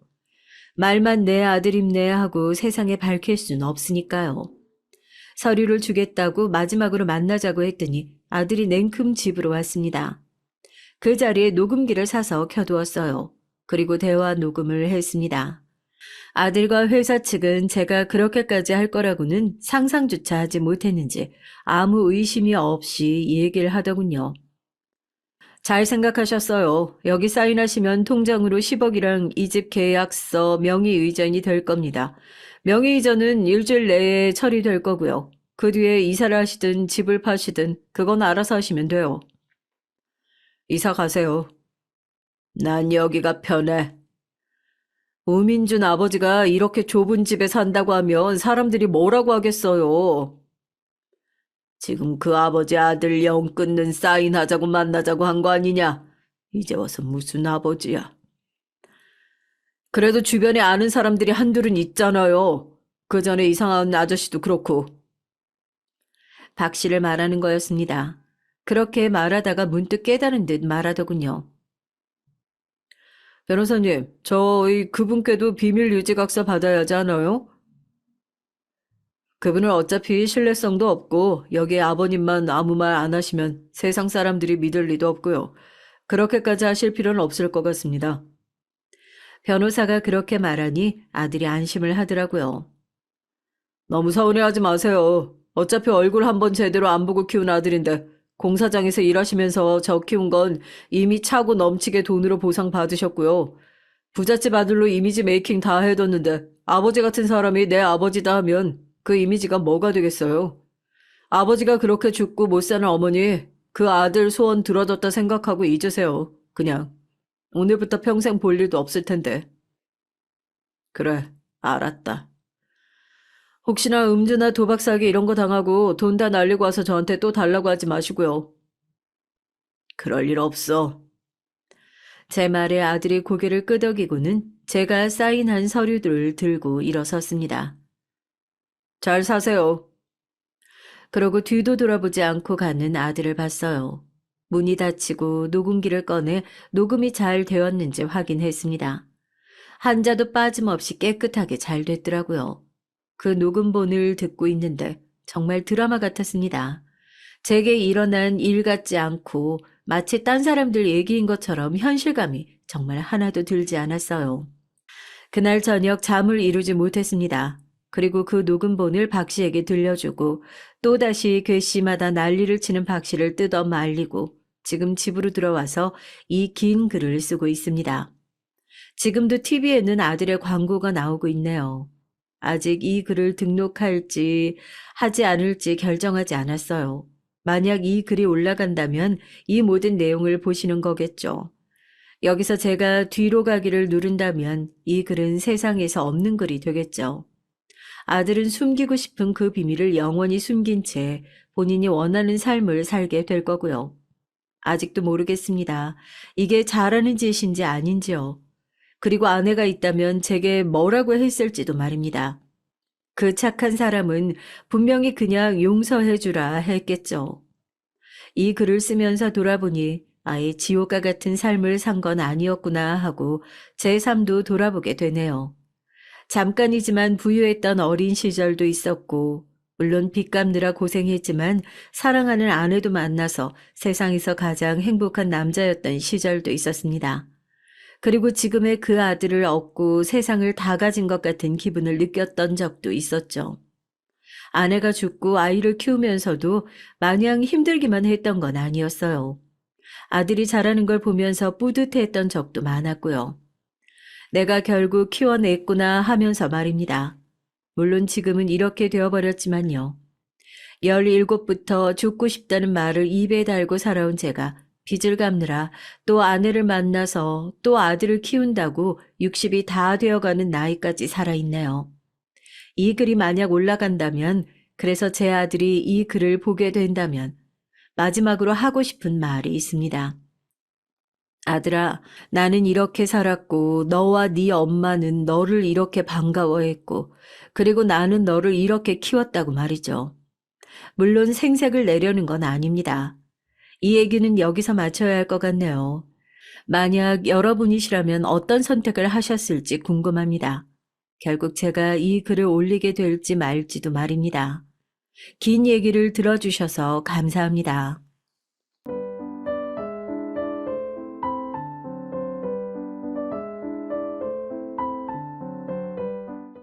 말만 내 아들임네 하고 세상에 밝힐 수는 없으니까요. 서류를 주겠다고 마지막으로 만나자고 했더니 아들이 냉큼 집으로 왔습니다. 그 자리에 녹음기를 사서 켜두었어요. 그리고 대화 녹음을 했습니다. 아들과 회사 측은 제가 그렇게까지 할 거라고는 상상조차 하지 못했는지 아무 의심이 없이 얘기를 하더군요. 잘 생각하셨어요. 여기 사인하시면 통장으로 10억이랑 이 집 계약서 명의이전이 될 겁니다. 명의이전은 일주일 내에 처리될 거고요. 그 뒤에 이사를 하시든 집을 파시든 그건 알아서 하시면 돼요. 이사 가세요. 난 여기가 편해. 우민준 아버지가 이렇게 좁은 집에 산다고 하면 사람들이 뭐라고 하겠어요. 지금 그 아버지 아들 영 끊는 사인하자고 만나자고 한 거 아니냐? 이제 와서 무슨 아버지야. 그래도 주변에 아는 사람들이 한둘은 있잖아요. 그 전에 이상한 아저씨도 그렇고. 박 씨를 말하는 거였습니다. 그렇게 말하다가 문득 깨달은 듯 말하더군요. 변호사님, 저희 그분께도 비밀 유지각서 받아야 하지 않아요? 그분은 어차피 신뢰성도 없고 여기에 아버님만 아무 말 안 하시면 세상 사람들이 믿을 리도 없고요. 그렇게까지 하실 필요는 없을 것 같습니다. 변호사가 그렇게 말하니 아들이 안심을 하더라고요. 너무 서운해하지 마세요. 어차피 얼굴 한번 제대로 안 보고 키운 아들인데 공사장에서 일하시면서 저 키운 건 이미 차고 넘치게 돈으로 보상받으셨고요. 부잣집 아들로 이미지 메이킹 다 해뒀는데 아버지 같은 사람이 내 아버지다 하면 그 이미지가 뭐가 되겠어요? 아버지가 그렇게 죽고 못 사는 어머니 그 아들 소원 들어뒀다 생각하고 잊으세요. 그냥. 오늘부터 평생 볼 일도 없을 텐데. 그래, 알았다. 혹시나 음주나 도박 사기 이런 거 당하고 돈 다 날리고 와서 저한테 또 달라고 하지 마시고요. 그럴 일 없어. 제 말에 아들이 고개를 끄덕이고는 제가 사인한 서류들을 들고 일어섰습니다. 잘 사세요. 그러고 뒤도 돌아보지 않고 가는 아들을 봤어요. 문이 닫히고 녹음기를 꺼내 녹음이 잘 되었는지 확인했습니다. 한자도 빠짐없이 깨끗하게 잘 됐더라고요. 그 녹음본을 듣고 있는데 정말 드라마 같았습니다. 제게 일어난 일 같지 않고 마치 딴 사람들 얘기인 것처럼 현실감이 정말 하나도 들지 않았어요. 그날 저녁 잠을 이루지 못했습니다. 그리고 그 녹음본을 박 씨에게 들려주고 또다시 괘씸하다 난리를 치는 박 씨를 뜯어 말리고 지금 집으로 들어와서 이 긴 글을 쓰고 있습니다. 지금도 TV에는 아들의 광고가 나오고 있네요. 아직 이 글을 등록할지 하지 않을지 결정하지 않았어요. 만약 이 글이 올라간다면 이 모든 내용을 보시는 거겠죠. 여기서 제가 뒤로 가기를 누른다면 이 글은 세상에서 없는 글이 되겠죠. 아들은 숨기고 싶은 그 비밀을 영원히 숨긴 채 본인이 원하는 삶을 살게 될 거고요. 아직도 모르겠습니다. 이게 잘하는 짓인지 아닌지요. 그리고 아내가 있다면 제게 뭐라고 했을지도 말입니다. 그 착한 사람은 분명히 그냥 용서해주라 했겠죠. 이 글을 쓰면서 돌아보니 아예 지옥과 같은 삶을 산 건 아니었구나 하고 제 삶도 돌아보게 되네요. 잠깐이지만 부유했던 어린 시절도 있었고, 물론 빚 갚느라 고생했지만 사랑하는 아내도 만나서 세상에서 가장 행복한 남자였던 시절도 있었습니다. 그리고 지금의 그 아들을 얻고 세상을 다 가진 것 같은 기분을 느꼈던 적도 있었죠. 아내가 죽고 아이를 키우면서도 마냥 힘들기만 했던 건 아니었어요. 아들이 자라는 걸 보면서 뿌듯해했던 적도 많았고요. 내가 결국 키워냈구나 하면서 말입니다. 물론 지금은 이렇게 되어버렸지만요. 17부터 죽고 싶다는 말을 입에 달고 살아온 제가 빚을 갚느라 또 아내를 만나서 또 아들을 키운다고 60이 다 되어가는 나이까지 살아있네요. 이 글이 만약 올라간다면, 그래서 제 아들이 이 글을 보게 된다면 마지막으로 하고 싶은 말이 있습니다. 아들아, 나는 이렇게 살았고 너와 네 엄마는 너를 이렇게 반가워했고 그리고 나는 너를 이렇게 키웠다고 말이죠. 물론 생색을 내려는 건 아닙니다. 이 얘기는 여기서 마쳐야 할 것 같네요. 만약 여러분이시라면 어떤 선택을 하셨을지 궁금합니다. 결국 제가 이 글을 올리게 될지 말지도 말입니다. 긴 얘기를 들어주셔서 감사합니다.